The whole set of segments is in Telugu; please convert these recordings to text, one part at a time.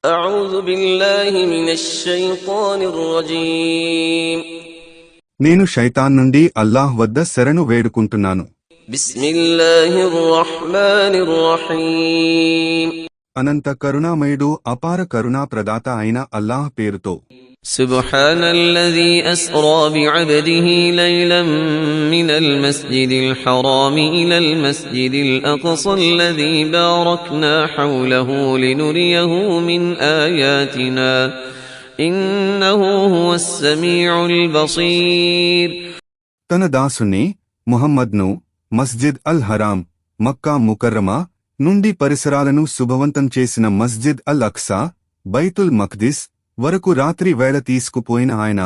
أعوذ بالله من الشيطان الرجيم నేను శైతాన్ నుండి అల్లాహ్ వద్ద శరణు వేడుకుంటున్నాను. بسم الله الرحمن الرحيم అనంత కరుణామయుడు అపార కరుణా ప్రదాత అయిన అల్లాహ్ పేరుతో. سبحان الذي أسرى بعبده ليلا من المسجد الحرام إلى المسجد الأقصى الذي باركنا حوله لنريه من آياتنا إنه هو السميع البصير. తన దాసుని ముహమ్మద్ను మస్జిద్ అల్ హరాం మక్కా ముకర్రమా నుండి పరిసరాలను శుభవంతం చేసిన మస్జిద్ అల్ అక్సా బైతుల్ మఖ్దిస్ వరకు రాత్రి వేళ తీసుకుపోయిన ఆయన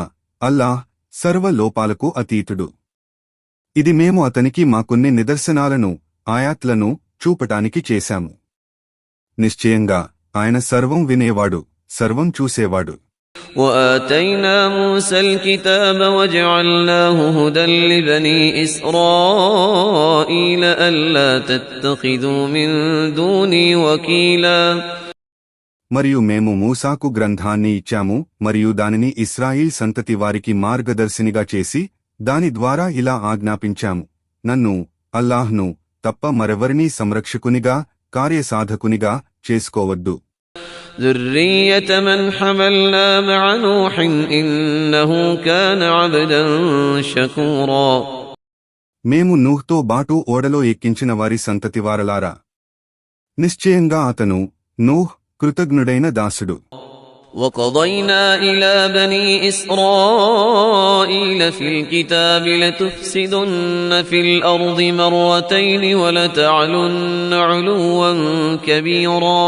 అల్లాహ్ సర్వలోపాలకు అతీతుడు. ఇది మేము అతనికి మాకొన్ని నిదర్శనాలను ఆయాత్లను చూపటానికి చేశాము. నిశ్చయంగా ఆయన సర్వం వినేవాడు, సర్వం చూసేవాడు. وآتينا موسى الكتاب وجعلناه هدى لبني إسرائيل ألا تتخذوا من دوني وكيلا. మరియు మేము మూసాకు గ్రంథాన్ని ఇచ్చాము మరియు దానిని ఇస్రాయిల్ సంతతి వారికి మార్గదర్శినిగా చేసి దాని ద్వారా ఇలా ఆజ్ఞాపించాము, నన్ను అల్లాహ్ను తప్ప మరెవరినీ సంరక్షకునిగా కార్యసాధకునిగా చేసుకోవద్దు. ذرية من حملنا مع نوح إنه كان عبدا شكورا. మేము నూహ్తో బాటు ఓడలో ఎక్కించిన వారి సంతతివారలారా, నిశ్చయంగా అతను నూహ్ కృతజ్ఞుడైన దాసుడు. وقضينا إلى بني إسرائيل في الكتاب لتفسدن في الأرض مرتين ولتعلن علوا كبيرا.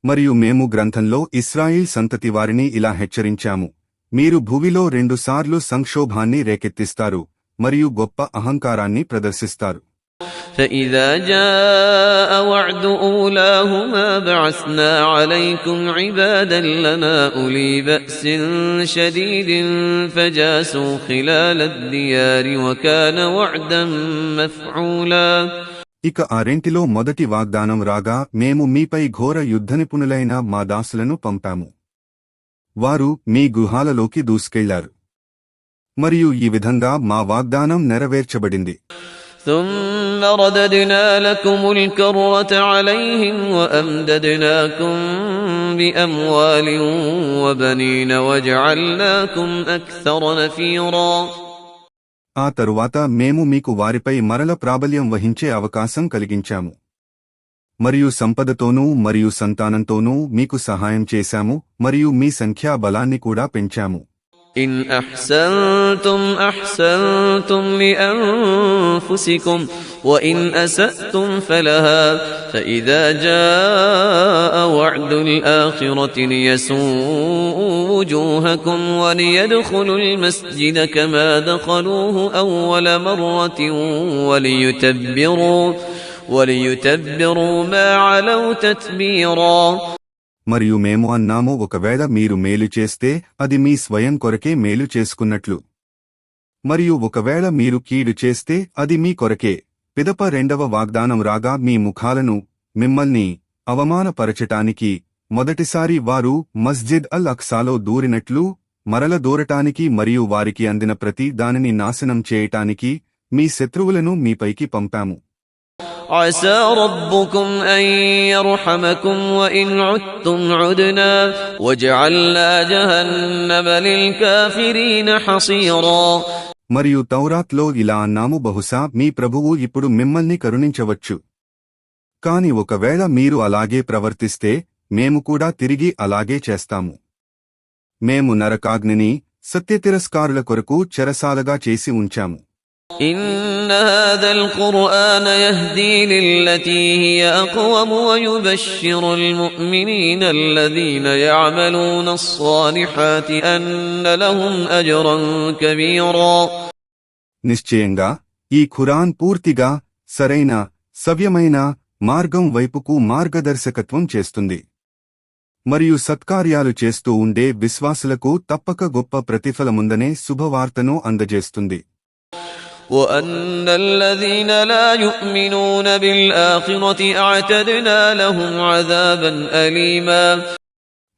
మరియు మేము గ్రంథంలో ఇస్రాయిల్ సంతతి వారిని ఇలా హెచ్చరించాము, మీరు భూమిలో 2 సార్లు సంక్షోభాన్ని రేకెత్తిస్తారు మరియు గొప్ప అహంకారాన్ని ప్రదర్శిస్తారు. فإذا جاء وعد أولاهما بعثنا عليكم عبادا لنا أولي بأس شديد فجاسوا خلال الديار وكان وعدا مفعولا. ఇక ఆ రెంటిలో మొదటి వాగ్దానం రాగా మేము మీపై ఘోర యుద్ధనిపుణులైన మా దాసులను పంపాము. వారు మీ గుహాలలోకి దూసుకెళ్లారు మరియు ఈ విధంగా మా వాగ్దానం నెరవేర్చబడింది. ثم رددنا لكم الكرة عليهم وأمددناكم بأموال وبنين وجعلناكم أكثر نفيرا. ఆ తరువాత మేము మీకు వారిపై మరల ప్రాబల్యం వహించే అవకాశం కలిగించాము మరియు సంపదతోనూ మరియు సంతానంతోనూ మీకు సహాయం చేశాము మరియు మీ సంఖ్యా బలాన్ని కూడా పెంచాము. إن أحسنتم أحسنتم لأنفسكم وإن أسأتم فلها فإذا جاء وعد الآخرة ليسوءوا وجوهكم وليدخلوا المسجد كما دخلوه أول مرة وليتبروا ما علوا تتبيرا. మరియు మేము అన్నాము, ఒకవేళ మీరు మేలు చేస్తే అది మీ స్వయం కొరకే మేలు చేసుకున్నట్లు, మరియు ఒకవేళ మీరు కీడు చేస్తే అది మీ కొరకే. పిదప రెండవ వాగ్దానం రాగా మీ ముఖాలను మిమ్మల్ని అవమానపరచటానికి మొదటిసారి వారు మస్జిద్ అల్ అక్సాలో దూరినట్లు మరల దూరటానికి మరియు వారికి అందిన ప్రతి దానిని నాశనం చేయటానికి మీ శత్రువులను మీపైకి పంపాము. عسى ربكم أن يرحمكم وإن عدتم عدنا وجعلنا جهنم للكافرين حصيرا. మరియు తౌరాత్లో ఇలా అన్నాము, బహుశా మీ ప్రభువు ఇప్పుడు మిమ్మల్ని కరుణించవచ్చు, కాని ఒకవేళ మీరు అలాగే ప్రవర్తిస్తే మేము కూడా తిరిగి అలాగే చేస్తాము. మేము నరకాగ్నిని సత్యతిరస్కారుల కొరకు చెరసాలగా చేసి ఉంచాము. إن هذا القرآن يهدي للتي هي أقوم ويبشر المؤمنين الذين يعملون الصالحات أن لهم أجرا كبيرا. నిశ్చయంగా ఈ ఖురాన్ పూర్తిగా సరైన సవ్యమైన మార్గం వైపుకు మార్గదర్శకత్వం చేస్తుంది మరియు సత్కార్యాలు చేస్తూ ఉండే విశ్వాసులకు తప్పక గొప్ప ప్రతిఫలముందనే శుభవార్తను అందజేస్తుంది. وأن الذين لا يؤمنون بالآخرة أعتدنا لهم عذابا أليما.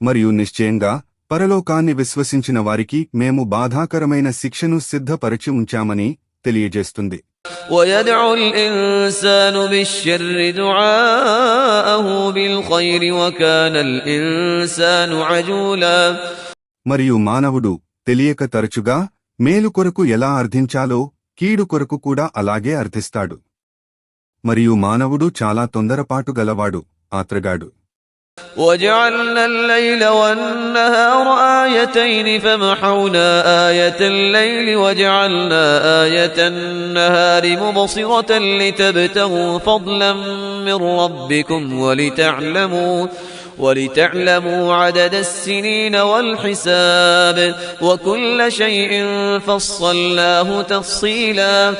మరియు నిశ్చయంగా పరలోకాన్ని విశ్వసించిన వారికి మేము బాధాకరమైన శిక్షను సిద్ధపరచి ఉంచామని తెలియజేస్తుంది. ويدعو الإنسان بالشر دعاءه بالخير وكان الإنسان عجولا. మరియు మానవుడు తెలియక తరచుగా మేలు కొరకు ఎలా అర్థించాలో కీడు కొరకు కూడా అలాగే అర్థిస్తాడు. మరియు మానవుడు చాలా తొందరపాటు గలవాడు, ఆత్రగాడు. وجعلنا الليل والنهار آيتين فمحونا آية الليل وجعلنا آية النهار مبصرة لتبتغوا فضلا من ربكم ولتعلموا عدد السنين والحساب وكل شيء فصلناه تفصيلا.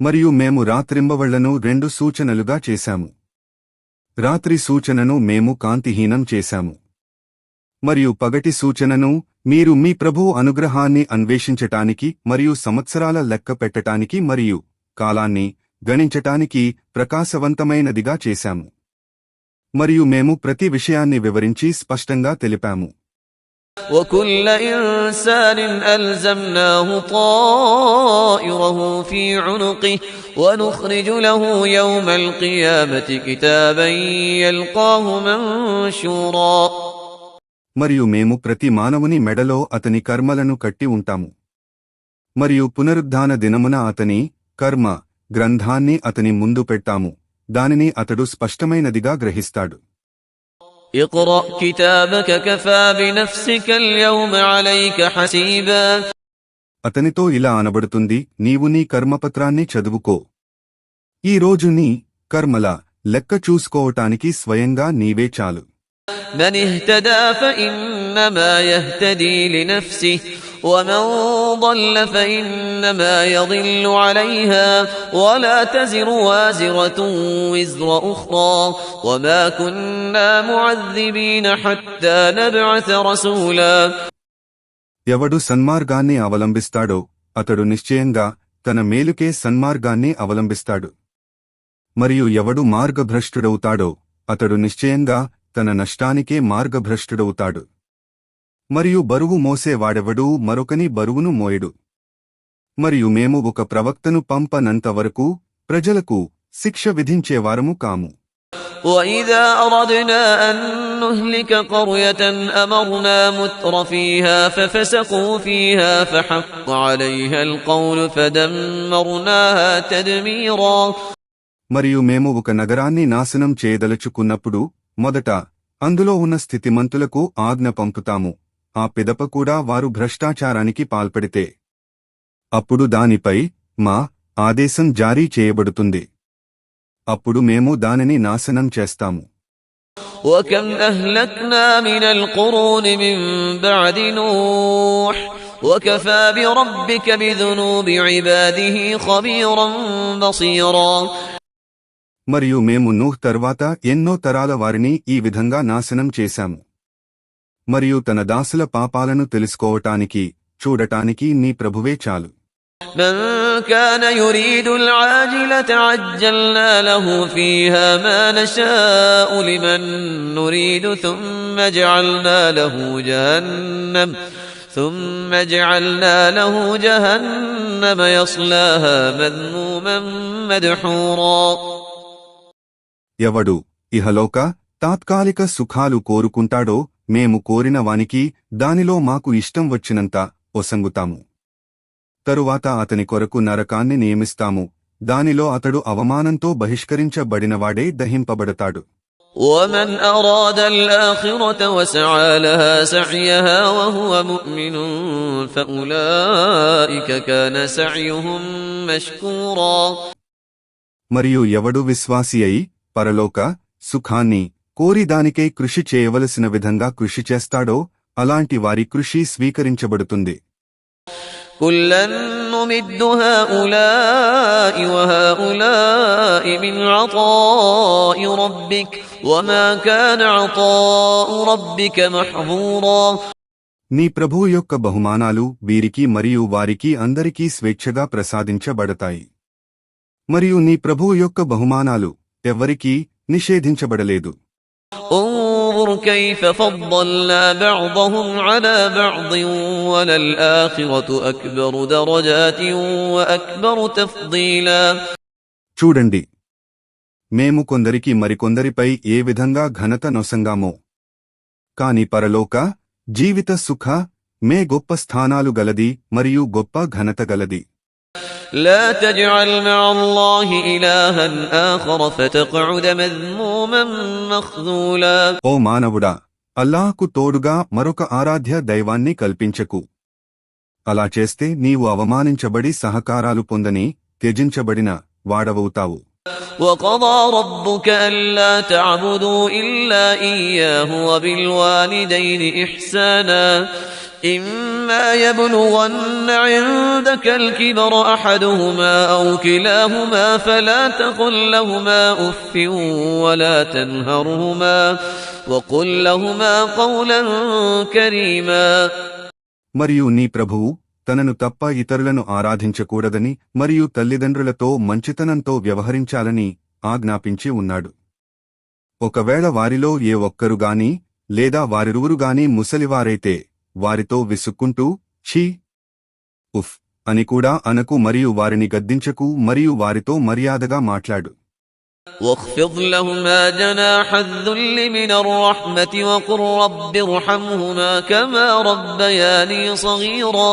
మరియు మేము రాత్రింబవళ్లను 2 సూచనలుగా చేశాము. రాత్రి సూచనను మేము కాంతిహీనం చేశాము. మరియు పగటి సూచనను మీరు మీ ప్రభువు అనుగ్రహాన్ని అన్వేషించటానికి మరియు సంవత్సరాల లెక్క పెట్టటానికి మరియు కాలాన్ని గణించటానికి ప్రకాశవంతమైనదిగా చేశాము. మరియు మేము ప్రతి విషయాన్ని వివరించి స్పష్టంగా తెలిపాము. وكل إنسان ألزمناه طائره في عنقه ونخرج له يوم القيامة كتابا يلقاه منشورا. మరియు మేము ప్రతి మానవుని మెడలో అతని కర్మలను కట్టి ఉంటాము. మరియు పునరుద్ధాన దినమున అతని కర్మ గ్రంథాన్ని అతని ముందు పెట్టాము. దానిని అతడు స్పష్టమైనదిగా గ్రహిస్తాడు. اقرأ كتابك كفى بنفسك اليوم عليك حسيبا. అతనితో ఇలా అనబడుతుంది, నీవు నీ కర్మపత్రాన్ని చదువుకో. ఈ రోజు నీ కర్మల లెక్క చూసుకోవటానికి స్వయంగా నీవే చాలు. من اهتدى فإنما يهتدي لنفسه ومن ضل فإنما يضل عليها ولا تزر وازرة وزر أخرى وما كنا معذبين حتى نبعث رسولا. ఎవడు సన్మార్గాన్ని అవలంబిస్తాడో అతడు నిశ్చయంగా తన మేలుకే సన్మార్గాన్ని అవలంబిస్తాడు. మరియు ఎవడు మార్గభ్రష్టుడవుతాడో అతడు నిశ్చయంగా తన నష్టానికే మార్గభ్రష్టుడవుతాడు. మరియు బరువు మోసేవాడెవడూ మరొకని బరువును మోయడు. మరియు మేము ఒక ప్రవక్తను పంపనంతవరకు ప్రజలకు శిక్ష విధించేవారము కాము. وَإِذَا أَرَدْنَا أَن نُّهْلِكَ قَرْيَةً أَمَرْنَا مُتْرَ فِيهَا فَفَسَقُوا فِيهَا فَحَقَّ عَلَيْهَا الْقَوْلُ فَدَمَّرْنَاهَا تَدْمِيرًا. మరియు మేము ఒక నగరాన్ని నాశనం చేయదలుచుకున్నప్పుడు మొదట అందులో ఉన్న స్థితిమంతులకు ఆజ్ఞ పంపుతాము. ఆ పిదప కూడా వారు భ్రష్టాచారానికి పాల్పడితే అప్పుడు దానిపై మా ఆదేశం జారీ చేయబడుతుంది. అప్పుడు మేము దానిని నాశనం చేస్తాము. وَكَمْ أَهْلَكْنَا مِنَ الْقُرُونِ مِنْ بَعْدِ نُوحٍ وَكَفَى بِرَبِّكَ بِذُنُوبِ عِبَادِهِ خَبِيرًا بَصِيرًا. మరియు మేము నూహ్ తర్వాత ఎన్నో తరాల వారిని ఈ విధంగా నాశనం చేశాము. మరియు తన దాసుల పాపాలను తెలుసుకోవటానికి చూడటానికి నీ ప్రభువే చాలు. من كان يريد العاجلة عجلنا له فيها ما نشاء لمن نريد ثم جعلنا له جهنم يصلاها مذموما مدحورا. ఎవడు ఇహలోక తాత్కాలిక సుఖాలు కోరుకుంటాడో మేము కోరిన వానికి దానిలో మాకు ఇష్టం వచ్చినంత ఒసంగుతాము. తరువాత అతని కొరకు నరకాన్ని నియమిస్తాము. దానిలో అతడు అవమానంతో బహిష్కరించబడినవాడే దహింపబడతాడు. ومن أراد الآخرة وسعى لها سعيها وهو مؤمن فأولئك كان سعيهم مشكورا. మరియు ఎవడు విశ్వాసి అయి పరలోక సుఖాన్ని కోరి దానికై కృషి చేయవలసిన విధంగా కృషి చేస్తాడో అలాంటి వారి కృషి స్వీకరించబడుతుంది. كُلًّا نُّمِدُّ هَٰؤُلَاءِ وَهَٰؤُلَاءِ مِنْ عَطَاءِ رَبِّكَ وَمَا كَانَ عَطَاءُ رَبِّكَ مَحْظُورًا. నీ ప్రభువు యొక్క బహుమానాలు వీరికి మరియు వారికి అందరికీ స్వేచ్ఛగా ప్రసాదించబడతాయి. మరియు నీ ప్రభువు యొక్క బహుమానాలు ఎవ్వరికీ నిషేధించబడలేదు. انظُرْ انظر كيف فضلنا بعضهم على بعض وللآخرة أكبر درجات وأكبر تفضيلا. చూడండి, మేము కొందరికి మరికొందరిపై ఏ విధంగా ఘనత నొసంగామో. కాని పరలోక జీవిత సుఖ మే గొప్ప స్థానాలు గలది మరియు గొప్ప ఘనత గలది. لا تجعل مع الله إلها آخر فتقعد مذموما مخذولا. ఓ మానవుడా, అల్లాహకు తోడుగా మరొక ఆరాధ్య దైవాన్ని కల్పించకు. అలా చేస్తే నీవు అవమానించబడి సహకారాలు పొందని త్యజించబడిన వాడవవుతావు. وقضى ربك ألا تعبدوا إلا إياه وبالوالدين إحسانا إما يبلغن عندك الكبر أحدهما أو كلاهما فلا تقل لهما أف ولا تنهرهما وقل لهما قولا كريما. మరియు నీ ప్రభువు తనను తప్ప ఇతరులను ఆరాధించకూడదని మరియు తల్లిదండ్రులతో మంచితనంతో వ్యవహరించాలని ఆజ్ఞాపించి ఉన్నాడు. ఒకవేళ వారిలో ఏ ఒక్కరుగాని లేదా వారిరువురుగాని ముసలివారైతే వారితో విసుక్కుంటూ ఛీ, ఉఫ్ అని కూడా అనకు మరియు వారిని గద్దించకు మరియు వారితో మర్యాదగా మాట్లాడు. واخفض لهما جناح الذل من الرحمة وقل رب ارحمهما كما ربياني صغيرا.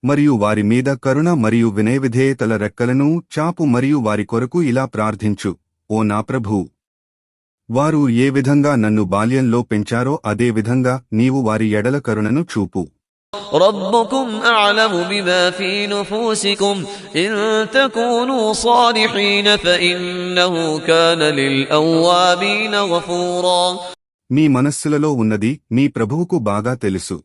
మరియు వారి మీద కరుణ మరియు వినయవిధేయతల రెక్కలను చాపు మరియు వారి కొరకు ఇలా ప్రార్థించు, ఓ నా ప్రభూ, వారు ఏ విధంగా నన్ను బాల్యంలో పెంచారో అదే విధంగా నీవు వారి ఎడల కరుణను చూపు. ربكم أعلم بما في نفوسكم إن تكونوا صالحين فإنه كان للأوابين غفورا. మీ మనస్సులలో ఉన్నది మీ ప్రభువుకు బాగా తెలుసు.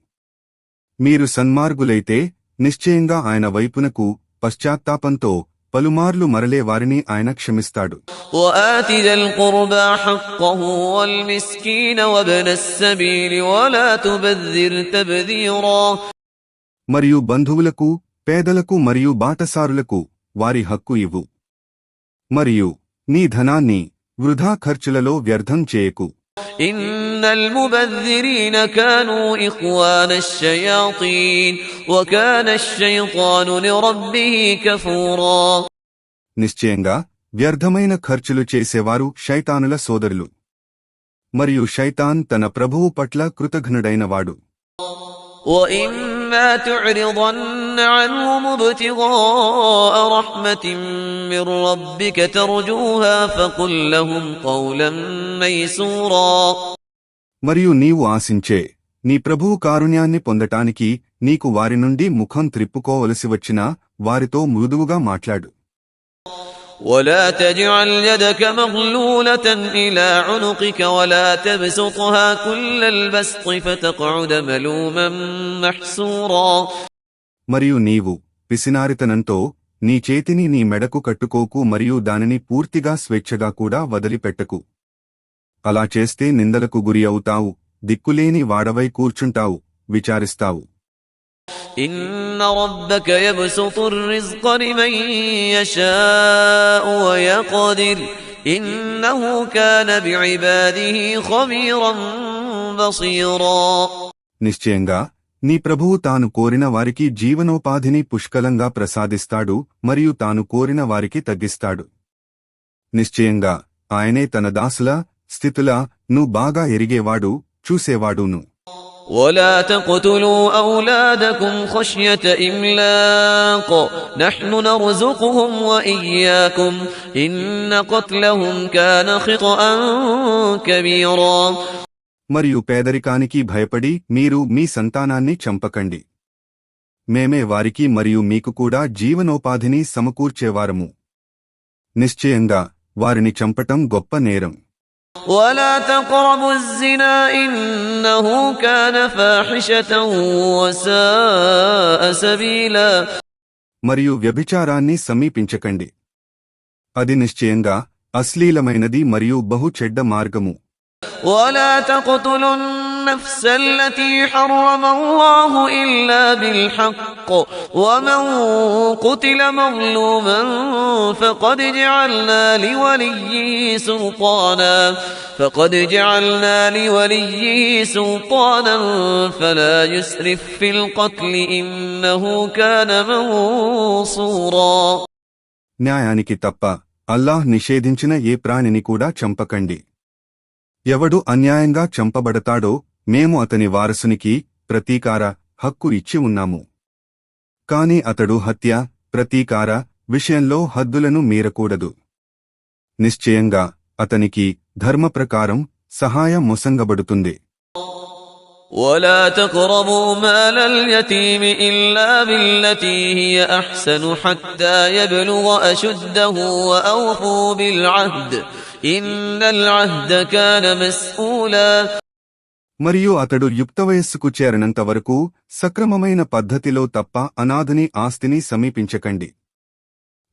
మీరు సన్మార్గులైతే నిశ్చయంగా ఆయన వైపునకు పశ్చాత్తాపంతో పలుమార్లు మరలే వారిని ఆయన క్షమిస్తాడు. وآت ذا القربى حقه والمسكين وابن السبيل ولا تبذر تبذيرا. మరియు బంధువులకు, పేదలకు మరియు బాటసారులకు వారి హక్కు ఇవ్వు. మరియు నీ ధనాన్ని వృధా ఖర్చులలో వ్యర్థం చేయకు. إن المبذرين كانوا إخوان الشياطين وكان الشيطان لربه كفورا. నిశ్చయంగా వ్యర్థమైన ఖర్చులు చేసేవారు శైతానుల సోదరులు, మరియు శైతాన్ తన ప్రభువు పట్ల కృతఘ్నుడైనవాడు. وإما تعرضن عنهم ابتغاء رحمة من ربك ترجوها فقل لهم قولا ميسورا. మరియు నీవు ఆశించే నీ ప్రభువు కారుణ్యాన్ని పొందటానికి నీకు వారి నుండి ముఖం త్రిప్పుకోవలసి వచ్చినా వారితో మృదువుగా మాట్లాడు. ولا تجعل يدك مغلولة إلى عنقك ولا تبسطها كل البسط فتقعد ملوما محسورا. మరియు నీవు పిసినారితనంతో నీ చేతిని నీ మెడకు కట్టుకోకు మరియు దానిని పూర్తిగా స్వేచ్ఛగా కూడా వదిలిపెట్టకు. అలా చేస్తే నిందలకు గురి అవుతావు, దిక్కులేని వాడవై కూర్చుంటావు, విచారిస్తావు. إن ربك يبسط الرزق لمن يشاء ويقدر إنه كان بعباده خبيرا بصيرا. నిశ్చయంగా నీ ప్రభువు తాను కోరిన వారికి జీవనోపాధిని పుష్కలంగా ప్రసాదిస్తాడు మరియు తాను కోరిన వారికి తగ్గిస్తాడు. నిశ్చయంగా ఆయనే తన దాసుల స్థితుల ను బాగా ఎరిగేవాడు, చూసేవాడును. ولا تقتلوا أولادكم خشية إملاق نحن نرزقهم وإياكم إن قتلهم كان خطأ كبيرا. మరియు పేదరికానికి భయపడి మీరు మీ సంతానాన్ని చంపకండి. మేమే వారికి మరియు మీకు కూడా జీవనోపాధిని సమకూర్చేవారము. నిశ్చయంగా వారిని చంపటం గొప్ప నేరం. ولا تقربوا الزنا إنه كان فاحشة وساء سبيلا. మరియు వ్యభిచారాన్ని సమీపించకండి, అది నిశ్చయంగా అశ్లీలమైనది మరియు బహు చెడ్డ మార్గము. ولا تقتلوا النفس التي حرم الله إلا بالحق ومن قتل مظلوما فقد جعلنا لوليه سلطانا فلا يسرف في القتل إنه كان منصورا. న్యాయానికి తప్ప అల్లాహ్ నిషేధించిన ఏ ప్రాణిని కూడా చంపకండి. ఎవడు అన్యాయంగా చంపబడతాడో మేము అతని వారసునికి ప్రతీకార హక్కు ఇచ్చి ఉన్నాము. కాని అతడు హత్య, ప్రతీకార విషయంలో హద్దులను మీరకూడదు. నిశ్చయంగా అతనికి ధర్మప్రకారం సహాయం మొసంగబడుతుంది. ولا تقربوا مال اليتيم إلا بالتي هي أحسن حتى يبلغ أشده وأوفوا بالعهد إن العهد كان مسؤولا. మరియు అతడు యుక్త వయస్సుకు చేరనంత వరకు సక్రమమైన పద్ధతిలో తప్ప అనాథని ఆస్తిని సమీపించకండి.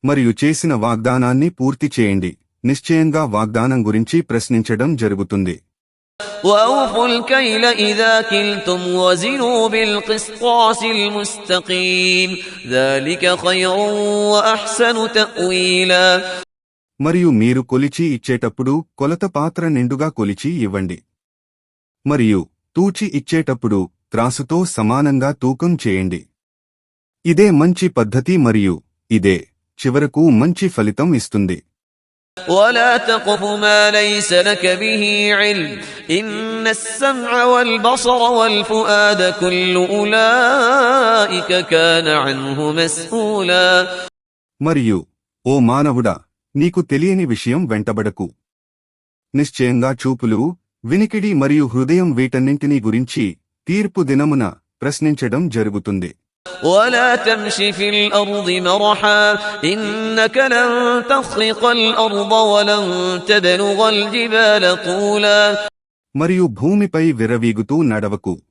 మరియు చేసిన వాగ్దానాన్ని పూర్తి చేయండి. నిశ్చయంగా వాగ్దానం గురించి ప్రశ్నించడం జరుగుతుంది. وأوفوا الكيل إذا كلتم وزنوا بالقسطاس المستقيم ذلك خير وأحسن تأويلا. మరియు మీరు కొలిచి ఇచ్చేటప్పుడు కొలత పాత్ర నిండుగా కొలిచి ఇవ్వండి. మరియు తూచి ఇచ్చేటప్పుడు త్రాసుతో సమానంగా తూకం చేయండి. ఇదే మంచి పద్ధతి మరియు ఇదే చివరకు మంచి ఫలితం ఇస్తుంది. ولا تقف ما ليس لك به علم إن السمع والبصر والفؤاد كل أولئك كان عنه مسؤولا. మరియు ఓ మానవుడా, నీకు తెలియని విషయం వెంటబడకు. నిశ్చయంగా చూపులు, వినికిడి మరియు హృదయం వీటన్నింటినీ గురించి తీర్పు దినమున ప్రశ్నించడం జరుగుతుంది. ولا تمش في الأرض مرحا إنك لن تخرق الأرض ولن تبلغ الجبال طولا. మరియు భూమిపై విరవీగుతూ నడవకు.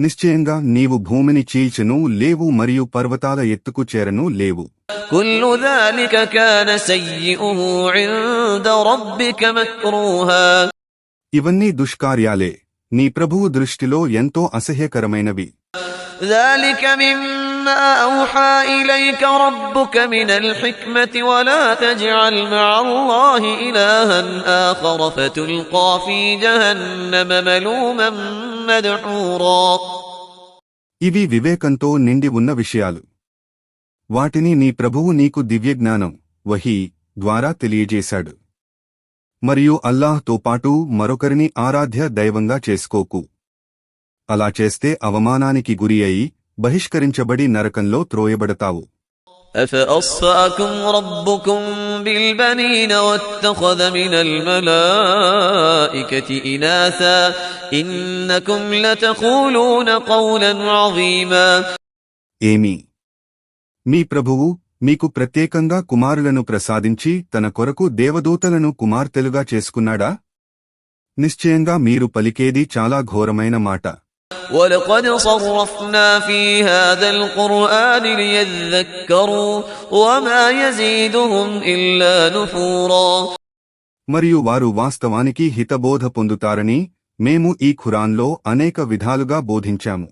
నిశ్చయంగా నీవు భూమిని చీల్చను లేవు మరియు పర్వతాల ఎత్తుకు చేరను లేవు. كل ذلك كان سيئه عند ربك مكروها. ఇవన్నీ దుష్కార్యాలే, నీ ప్రభువు దృష్టిలో ఎంతో అసహ్యకరమైనవి. ذلك مما أوحى إليك ربك من الحكمة ولا تجعل مع الله إلها آخر فتلقى في جهنم ملوما مدحورا. ఇవి వివేకంతో నిండి ఉన్న విషయాలు. వాటిని నీ ప్రభువు నీకు దివ్యజ్ఞానం వహీ ద్వారా తెలియజేశాడు. మరియు అల్లాహ్తో పాటు మరొకరిని ఆరాధ్య దైవంగా చేసుకోకు. అలా చేస్తే అవమానానికి గురి అయి బహిష్కరించబడి నరకంలో త్రోయబడతావు. أفأصفأكم ربكم بالبنين واتخذ من الملائكة إناثا إنكم لتقولون قولا عظيما. ఏమి, మీ ప్రభువు మీకు ప్రత్యేకంగా కుమారులను ప్రసాదించి తన కొరకు దేవదూతలను కుమార్తెలుగా చేసుకున్నాడా? నిశ్చయంగా మీరు పలికేది చాలా ఘోరమైన మాట. وَلَقَدْ صَرَّفْنَا فِي هَذَا الْقُرْآنِ لِيَذَّكَّرُوا وَمَا يَزِيدُهُمْ إِلَّا نُفُورًا. మరియు వారు వాస్తవానికి హితబోధ పొందుతారని మేము ఈ ఖురాన్లో అనేక విధాలుగా బోధించాము.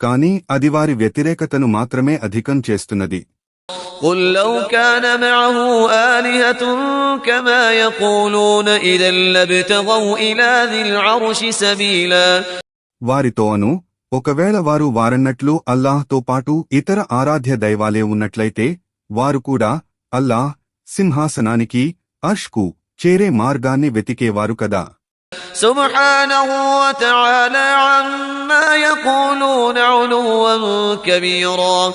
కాని అది వారి వ్యతిరేకతను మాత్రమే అధికం చేస్తున్నది. قُلْ لَوْ كَانَ مَعَهُ آلِهَةٌ كَمَا يَقُولُونَ إِذًا لَابْتَغَوْا إِلَى ذِي الْعَرْشِ سَبِيلًا. వారితో అను, ఒకవేళ వారు వారన్నట్లు అల్లాహ్తో పాటు ఇతర ఆరాధ్య దైవాలే ఉన్నట్లయితే వారు కూడా అల్లాహ్ సింహాసనానికి అర్ష్కు చేరే మార్గాన్ని వెతికేవారు కదా. سبحانه وتعالى عما يقولون علوا كبيرا.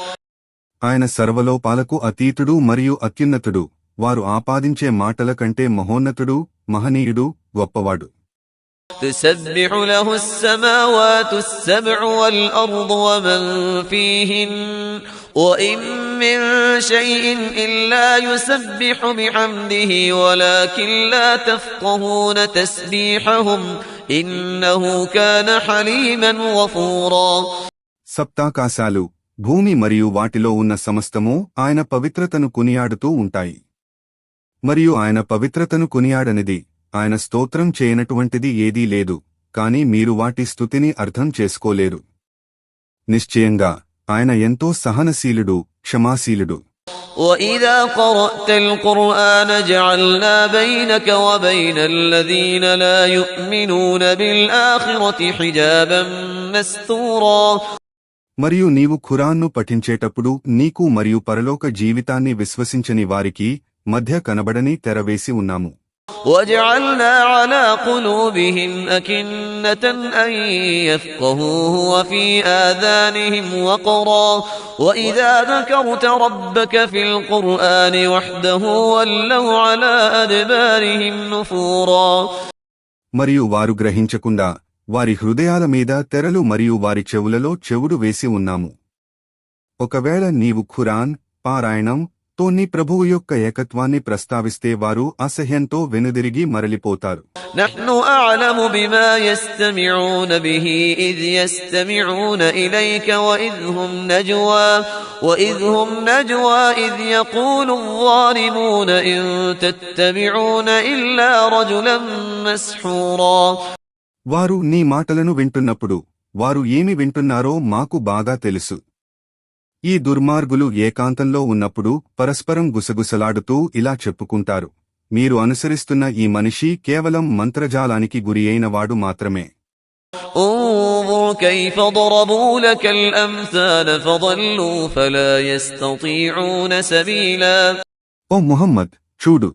ఆయన సర్వలోపాలకు అతీతుడు మరియు అత్యున్నతుడు. వారు ఆపాదించే మాటల కంటే మహోన్నతుడు, మహనీయుడు, గొప్పవాడు. تسبح له السماوات السبع والأرض ومن فيهن وإن من شيء إلا يسبح بحمده ولكن لا تفقهون تسبيحهم إنه كان حليما غفورا. సప్తాకాశాలు, భూమి మరియు వాటిలో ఉన్న సమస్తము ఆయన పవిత్రతను కొనియాడుతూ ఉంటాయి. మరియు ఆయన పవిత్రతను కొనియాడనిది, ఆయన స్తోత్రం చేయనటువంటిది ఏదీ లేదు. కాని మీరు వాటి స్తుతిని అర్థం చేసుకోలేరు. నిశ్చయంగా ఆయన ఎంతో సహనశీలుడు, క్షమాశీలుడు. وَإِذَا قَرَأْتَ الْقُرْآنَ جَعَلْنَا بَيْنَكَ وَبَيْنَ الَّذِينَ لَا يُؤْمِنُونَ بِالْآخِرَةِ حِجَابًا مَسْتُورًا. మరియు నీవు ఖురాన్ను పఠించేటప్పుడు నీకు మరియు పరలోక జీవితాన్ని విశ్వసించని వారికి మధ్య కనబడని తెరవేసి ఉన్నాము. وَجَعَلْنَا عَلَى قُلُوبِهِمْ أَكِنَّةً أَن يَفْقَهُوهُ وَفِي آذَانِهِمْ وَقْرًا وَإِذَا ذَكَرْتَ رَبَّكَ فِي الْقُرْآنِ وَحْدَهُ وَلَّوْا عَلَى أَدْبَارِهِمْ نُفُورًا. మరియు వారు గ్రహించకుండా వారి హృదయాల మీద తెరలు మరియు వారి చెవులలో చెవుడు వేసి ఉన్నాము. ఒకవేళ నీవు ఖురాన్ పారాయణం తో నీ ప్రభువు యొక్క ఏకత్వాన్ని ప్రస్తావిస్తే వారు అసహ్యంతో వెనుదిరిగి మరలిపోతారు. نحن أعلم بما يستمعون به إذ يستمعون إليك وإذ هم نجوى إذ يقول الظالمون إن تتبعون إلا رجلا مسحورا. వారు నీ మాటలను వింటున్నప్పుడు వారు ఏమి వింటున్నారో మాకు బాగా తెలుసు. ఈ దుర్మార్గులు ఏకాంతంలో ఉన్నప్పుడు పరస్పరం గుసగుసలాడుతూ ఇలా చెప్పుకుంటారు, మీరు అనుసరిస్తున్న ఈ మనిషి కేవలం మంత్రజాలానికి గురియైనవాడు మాత్రమే. انظر كيف ضربوا لك الأمثال فضلوا فلا يستطيعون سبيلا. ఓ ముహమ్మద్, చూడు,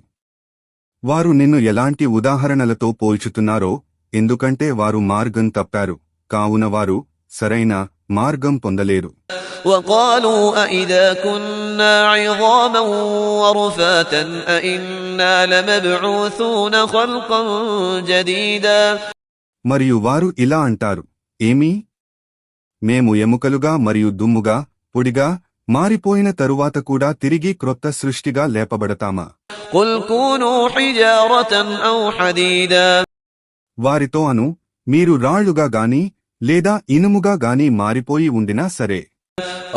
వారు నిన్ను ఎలాంటి ఉదాహరణలతో పోల్చుతున్నారో, ఎందుకంటే వారు మార్గం తప్పారు, కావున వారు సరైన మార్గం పొందలేరు. وقالوا أئذا كنا عظاما ورفاتا أئنا لمبعوثون خلقا جديدا. మరియు వారు ఇలా అంటారు, ఏమీ, మేము ఎముకలుగా మరియు దుమ్ముగా పొడిగా మారిపోయిన తరువాత కూడా తిరిగి క్రొత్త సృష్టిగా లేపబడతామా? قل كونوا حجارة أو حديدا. వారితో అను, మీరు రాళ్లుగా గాని లేదా ఇనుముగా గాని మారిపోయి ఉండినా సరే.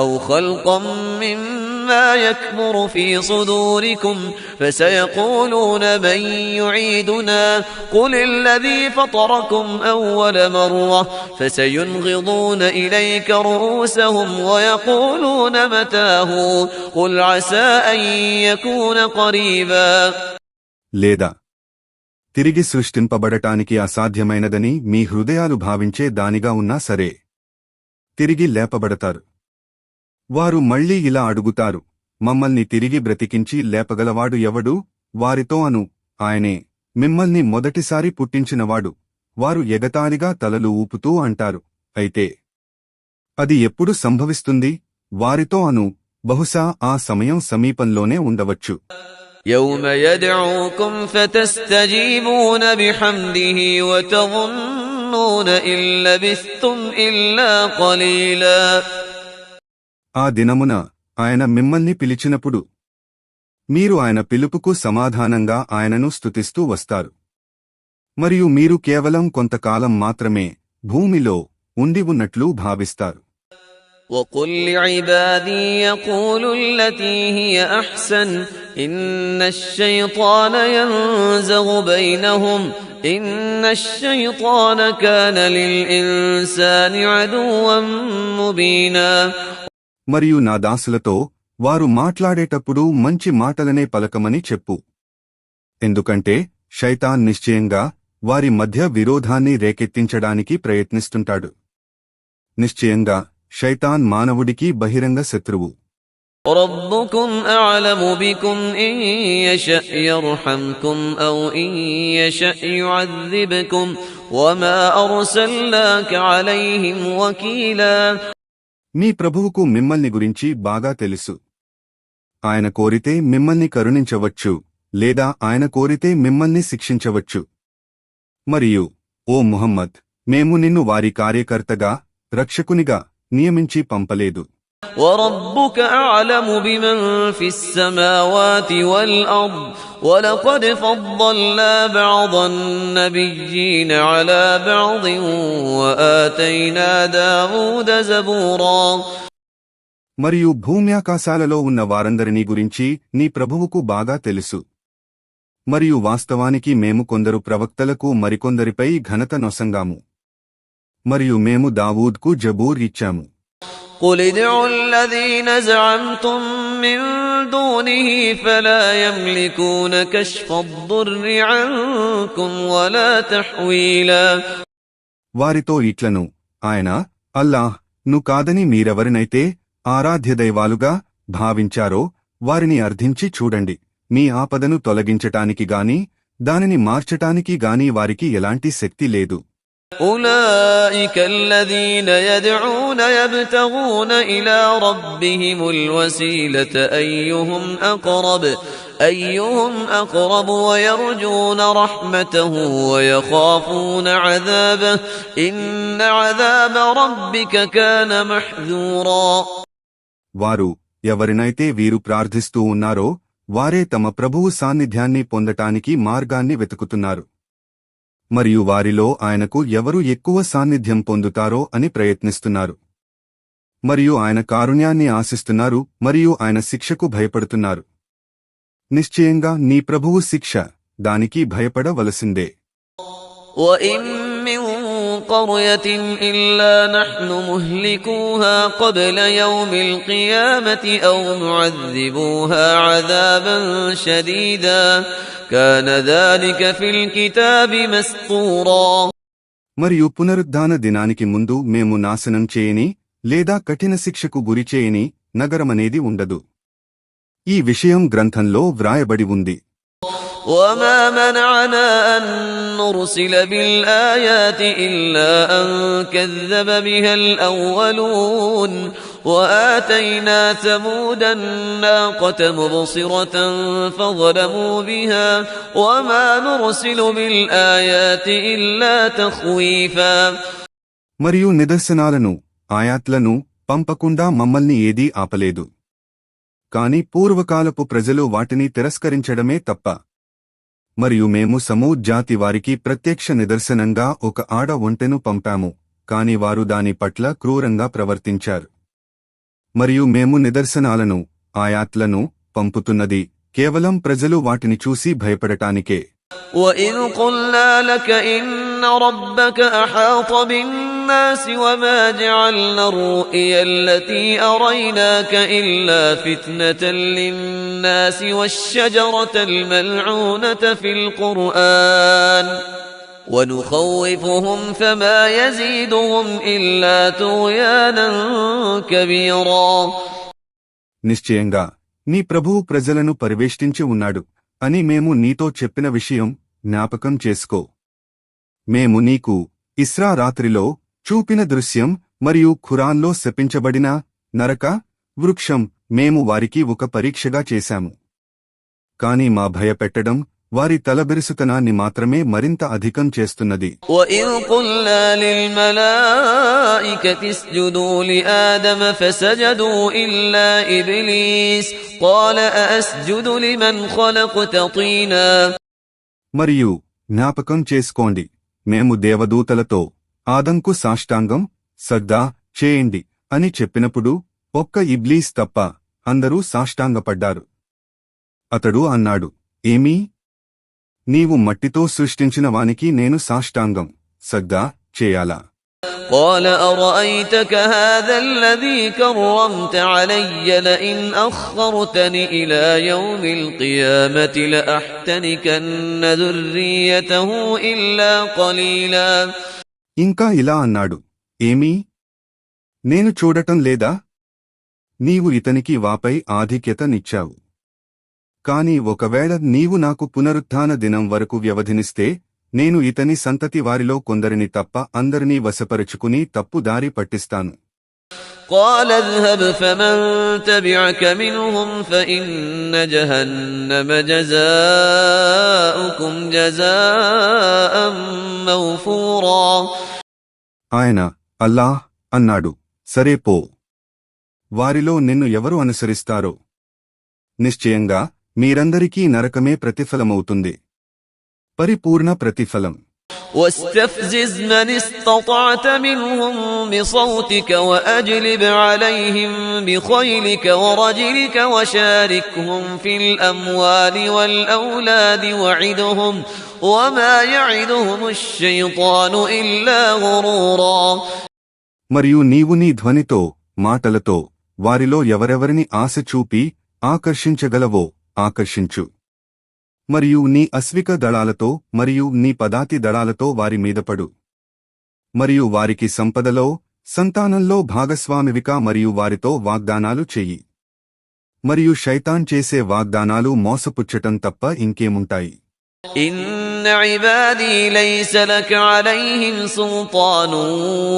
أو خلقا مما يكبر في صدوركم فسيقولون من يعيدنا قل الذي فطركم أول مرة فسينغضون إليك رؤوسهم ويقولون متاه قل عسى أن يكون قريبا. లేదా తిరిగి సృష్టింపబడటానికి అసాధ్యమైనదని మీ హృదయాలు భావించే దానిగా ఉన్నా సరే తిరిగి లేపబడతారు. వారు మళ్లీ ఇలా అడుగుతారు, మమ్మల్ని తిరిగి బ్రతికించి లేపగలవాడు ఎవడు? వారితో అను, ఆయనే, మిమ్మల్ని మొదటిసారి పుట్టించినవాడు. వారు ఎగతాళిగా తలలు ఊపుతూ అంటారు, అయితే అది ఎప్పుడు సంభవిస్తుంది? వారితో అను, బహుశా ఆ సమయం సమీపంలోనే ఉండవచ్చు. يوم يدعوكم فتستجيبون بحمده وتظنون إن لبثتم إلا قليلا. ఆ దినమున ఆయన మిమ్మల్ని పిలిచినప్పుడు మీరు ఆయన పిలుపుకు సమాధానంగా ఆయనను స్తుతిస్తూ వస్తారు, మరియు మీరు కేవలం కొంతకాలం మాత్రమే భూమిలో ఉండి ఉన్నట్లు భావిస్తారు. وقل لعبادي يقولوا التي هي أحسن إن الشيطان ينزغ بينهم إن الشيطان كان للإنسان عدوا مبينا. మరియు నా దాసులతో వారు మాట్లాడేటప్పుడు మంచి మాటలనే పలకమని చెప్పు, ఎందుకంటే శైతాన్ నిశ్చయంగా వారి మధ్య విరోధాన్ని రేకెత్తించడానికి ప్రయత్నిస్తుంటాడు. నిశ్చయంగా శైతాన్ మానవుడికి బహిరంగ శత్రువు. ربكم أعلم بكم إن يشأ يرحمكم أو إن يشأ يعذبكم وما أرسلناك عليهم وكيلا. మీ ప్రభువుకు మిమ్మల్ని గురించి బాగా తెలుసు. ఆయన కోరితే మిమ్మల్ని కరుణించవచ్చు, లేదా ఆయన కోరితే మిమ్మల్ని శిక్షించవచ్చు. మరియు ఓ ముహమ్మద్, మేము నిన్ను వారి కార్యకర్తగా రక్షకునిగా నియమించి పంపలేదు. وَرَبُّكَ أَعْلَمُ بِمَنْ فِي السَّمَاوَاتِ وَالْأَرْضِ وَلَقَدْ فَضَّلْنَا بَعْضَ النَّبِيِّينَ عَلَى بَعْضٍ وَآتَيْنَا دَاوُودَ زَبُورًا. మరియు భూమ్యాకాశాలలో ఉన్న వారందరినీ గురించి నీ ప్రభువుకు బాగా తెలుసు. మరియు వాస్తవానికి మేము కొందరు ప్రవక్తలకు మరికొందరిపై ఘనత నొసంగాము. మరియు మేము దావూద్కు జబూర్ ఇచ్చాము. قل ادعوا الذين زعمتم من دونه فلا يملكون كشف الضر عنكم ولا تحويلا. వారితో ఇట్లను, ఆయన అల్లాహ్ ను కాదని మీరెవరినైతే ఆరాధ్యదైవాలుగా భావించారో వారిని అర్థించి చూడండి. మీ ఆపదను తొలగించటానికి గాని దానిని మార్చటానికి గాని వారికి ఎలాంటి శక్తి లేదు. أولئك الذين يدعون يبتغون إلى ربهم الوسيلة أيهم أقرب ويرجون رحمته ويخافون عذابه إن عذاب ربك كان محذورا. వారు ఎవరినైతే వీరు ప్రార్థిస్తూ ఉన్నారో వారే తమ ప్రభువు సాన్నిధ్యాన్ని పొందటానికి మార్గాన్ని వెతుకుతున్నారు. మరియు వారిలో ఆయనకు ఎవరు ఎక్కువ సాన్నిధ్యం పొందుతారో అని ప్రయత్నిస్తున్నారు. మరియు ఆయన కారుణ్యాన్ని ఆశిస్తున్నారు మరియు ఆయన శిక్షకు భయపడుతున్నారు. నిశ్చయంగా నీ ప్రభువు శిక్ష దానికి భయపడవలసిందే. وَإِن مِّن قَرْيَةٍ إِلَّا نَحْنُ مُهْلِكُوهَا قَبْلَ يَوْمِ الْقِيَامَةِ أَوْ مُعَذِّبُوهَا عَذَابًا شَدِيدًا كَانَ ذَلِكَ فِي الْكِتَابِ مَسْطُورًا. మరియు పునరుద్ధాన దినానికి ముందు మేము నాశనం చేయని లేదా కఠిన శిక్షకు గురిచేయని నగరమనేది ఉండదు. ఈ విషయం గ్రంథంలో వ్రాయబడి ఉంది. وَمَا مَنَعَنَا أَن نُّرْسِلَ بِالْآيَاتِ إِلَّا أَن كَذَّبَ بِهَا الْأَوَّلُونَ وَآتَيْنَا ثَمُودَ النَّاقَةَ مُبْصِرَةً فَظَلَمُوا بِهَا وَمَا نُرْسِلُ بِالْآيَاتِ إِلَّا تَخْوِيفًا. మరియు నిదర్శనాలను ఆయాత్లను పంపకుండా మమ్మల్ని ఏదీ ఆపలేదు. కాని పూర్వకాలపు ప్రజలు వాటిని తిరస్కరించడమే తప్ప. మరియు మేము సమూద్ జాతి వారికి ప్రత్యక్ష నిదర్శనంగా ఒక ఆడ ఒంటెను పంపాము, కాని వారు దాని పట్ల క్రూరంగా ప్రవర్తించారు. మరియు మేము నిదర్శనాలను ఆయాత్లను పంపుతున్నది కేవలం ప్రజలు వాటిని చూసి భయపడటానికే. وَإِذْ قُلْنَا لَكَ إِنَّ رَبَّكَ أَحَاطَ بِالنَّاسِ وَمَا جَعَلْنَا الرُّؤْيَا الَّتِي أَرَيْنَاكَ إِلَّا فِتْنَةً لِلنَّاسِ وَالشَّجَرَةَ الْمَلْعُونَةَ فِي الْقُرْآنِ وَنُخَوِّفُهُمْ فَمَا يَزِيدُهُمْ إِلَّا طُغْيَانًا كَبِيرًا. నిశ్చయంగా నీ ప్రభువు ప్రజలను పరివేష్టించి ఉన్నాడు అని మేము నీతో చెప్పిన విషయం జ్ఞాపకం చేసుకో. మేము నీకు ఇస్రా రాత్రిలో చూపిన దృశ్యం మరియు ఖురాన్లో శపించబడిన నరక వృక్షం మేము వారికి ఒక పరీక్షగా చేశాము. కాని మా భయపెట్టడం వారి తలబిరుసుతనాన్ని మాత్రమే మరింత అధికం చేస్తున్నది. وَإِذْ قُلْنَا لِلْمَلَائِكَةِ اسْجُدُوا لِآدَمَ فَسَجَدُوا إِلَّا إِبْلِيسَ قَالَ أَأَسْجُدُ لِمَنْ خَلَقْتَ طِينًا. మరియు జ్ఞాపకం చేసుకోండి, మేము దేవదూతలతో ఆదంకు సాష్టాంగం సజ్దా చేయండి అని చెప్పినప్పుడు ఒక్క ఇబ్లీస్ తప్ప అందరూ సాష్టాంగపడ్డారు. అతడు అన్నాడు, ఏమీ? నీవు మట్టితో సృష్టించిన వానికి నేను సాష్టాంగం సజ్దా చేయాలా? قال أرأيتك هذا الذي كرمت علي لئن أخرتني إلى يوم القيامة لأحتنكن ذريته إلا قليلا. ఇంకా ఇలా అన్నాడు, ఏమీ? నేను చూడటం లేదా? నీవు ఇతనికి వాపై ఆధిక్యతనిచ్చావు. కాని ఒకవేళ నీవు నాకు పునరుత్థాన దినం వరకు వ్యవధినిస్తే నేను ఇతని సంతతి వారిలో కొందరిని తప్ప అందరినీ వశపరుచుకుని తప్పు దారి పట్టిస్తాను. قال اذهب فمن تبعك منهم فإن جهنم جزاؤكم جزاء موفورا. ఆయన అల్లాహ్ అన్నాడు, సరే పో, వారిలో నిన్ను ఎవరు అనుసరిస్తారో నిశ్చయంగా మీరందరికీ నరకమే ప్రతిఫలమవుతుంది, పరిపూర్ణ ప్రతిఫలం. واستفزز من استطعت منهم بصوتك وأجلب عليهم بخيلك ورجلك وشاركهم في الأموال والأولاد وعدهم وما يعدهم الشيطان إلا غرورا. మరియు నీవు నీ ధ్వనితో మాటలతో వారిలో ఎవరెవరిని ఆశ చూపి ఆకర్షించగలవో ఆకర్షించు. మరియు నీ అశ్విక దళాలతో మరియు నీ పదాతి దళాలతో వారి మీదపడు. మరియు వారికి సంపదలో సంతానంలో భాగస్వామివిక మరియు వారితో వాగ్దానాలు చెయ్యి. మరియు శైతాన్ చేసే వాగ్దానాలు మోసపుచ్చటం తప్ప ఇంకేముంటాయి. إن عبادي ليس لك عليهم سلطان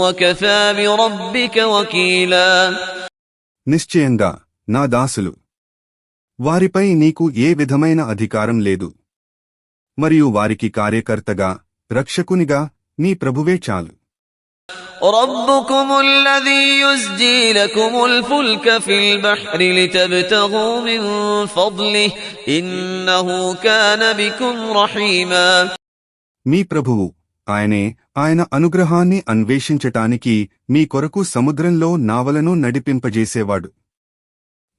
وكفى بربك وكيلا. నిశ్చయంగా నా దాసులు వారిపై నీకు ఏ విధమైన అధికారం లేదు. మరియు వారికి కార్యకర్తగా రక్షకునిగా నీ ప్రభువే చాలు. ربكم الذي يزجي لكم الفلك في البحر لتبتغوا من فضله إنه كان بكم رحيما. మీ ప్రభువు ఆయన అనుగ్రహాన్ని అన్వేషించటానికి మీ కొరకు సముద్రంలో నావలను నడిపింపజేసేవాడు.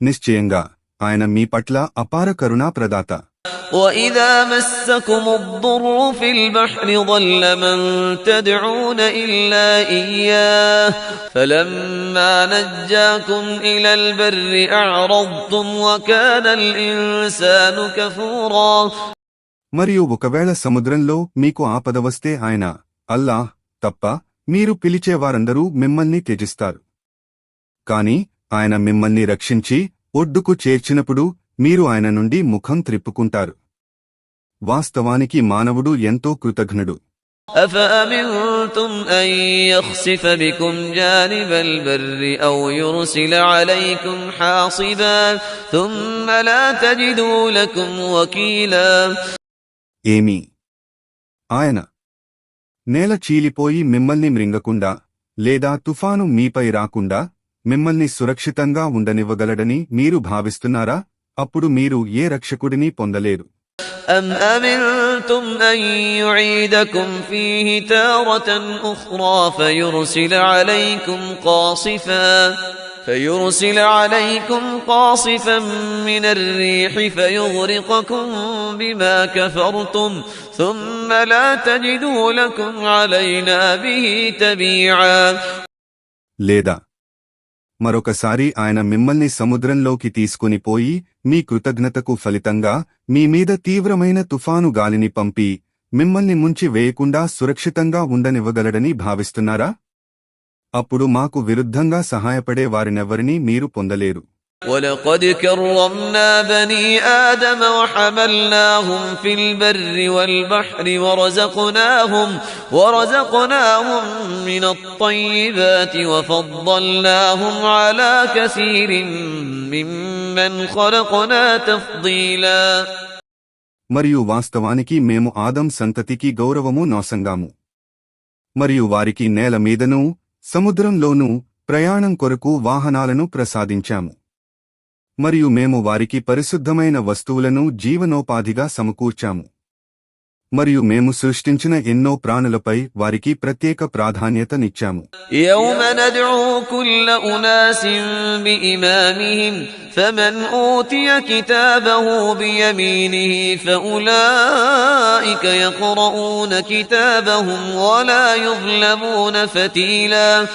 నిశ్చయంగా ఆయన మీ పట్ల అపార కరుణా ప్రదాత. وَإِذَا مَسَّكُمُ الضُّرُّ فِي الْبَحْرِ ضَلَّ مَن تَدْعُونَ إِلَّا إِيَّاهُ فَلَمَّا نَجَّاكُمْ إِلَى الْبَرِّ أَعْرَضْتُمْ وَكَانَ الْإِنسَانُ كَفُورًا. మరియు ఒకవేళ సముద్రంలో మీకు ఆపద వస్తే ఆయన అల్లాహ్ తప్ప మీరు పిలిచేవారందరూ మిమ్మల్ని త్యజిస్తారు. కాని ఆయన మిమ్మల్ని రక్షించి ఒడ్డుకు చేర్చినప్పుడు మీరు ఆయన నుండి ముఖం త్రిప్పుకుంటారు. వాస్తవానికి మానవుడు ఎంతో కృతజ్ఞుడు. أَفَأَمِنْتُمْ أَنْ يَخْسِفَ بِكُمْ جَانِبَ الْبَرِّ أَوْ يُرْسِلَ عَلَيْكُمْ حَاصِبًا ثُمَّ لَا تَجِدُوا لَكُمْ وَكِيلًا. ఏమి ఆయన నేల చీలిపోయి మిమ్మల్ని మృంగకుండా లేదా తుఫాను మీపై రాకుండా మిమ్మల్ని సురక్షితంగా ఉండనివ్వగలడని మీరు భావిస్తున్నారా? అప్పుడు మీరు ఏ రక్షకుడిని పొందలేరు. أَمْ أَمِنْتُمْ أَنْ يُعِيدَكُمْ فِيهِ تَارَةً أُخْرَى فيرسل عليكم قاصفا من الريح فيغرقكم بما كفرتم ثم لا تجدوا لكم علينا به تبيعا. లేదా మరొకసారి ఆయన మిమ్మల్ని సముద్రంలోకి తీసుకుని పోయి మీ కృతజ్ఞతకు ఫలితంగా మీ మీద తీవ్రమైన తుఫాను గాలిని పంపి మిమ్మల్ని ముంచి వేయకుండా సురక్షితంగా ఉండనివ్వగలడని భావిస్తున్నారా? అప్పుడు మాకు విరుద్ధంగా సహాయపడే వారినెవ్వరినీ మీరు పొందలేరు. وَلَقَدْ كَرَّمْنَا بَنِي آدَمَ وَحَمَلْنَاهُمْ فِي الْبَرِّ وَالْبَحْرِ وَرَزَقْنَاهُمْ مِنَ الطَّيِّبَاتِ وَفَضَّلْنَاهُمْ عَلَى كَثِيرٍ مِّمَّنْ خَلَقْنَا تَفْضِيلًا. మరియు వాస్తవానికి మేము ఆదం సంతతికి గౌరవము నొసంగాము. మరియు వారికి నేల మీదనూ సముద్రంలోనూ ప్రయాణం కొరకు వాహనాలను ప్రసాదించాము. మరియు మేము వారికి పరిశుద్ధమైన వస్తువులను జీవనోపాధిగా సమకూర్చాము. మరియు మేము సృష్టించిన ఎన్నో ప్రాణులపై వారికి ప్రత్యేక ప్రాధాన్యతనిచ్చాము. يَوْمَ نَدْعُو كُلَّ أُنَاسٍ بِإِمَامِهِمْ فَمَنْ أُوتِيَ كِتَابَهُ بِيَمِينِهِ فَأُولَئِكَ يَقْرَؤُونَ كِتَابَهُمْ وَلَا يُظْلَمُونَ فَتِيلًا.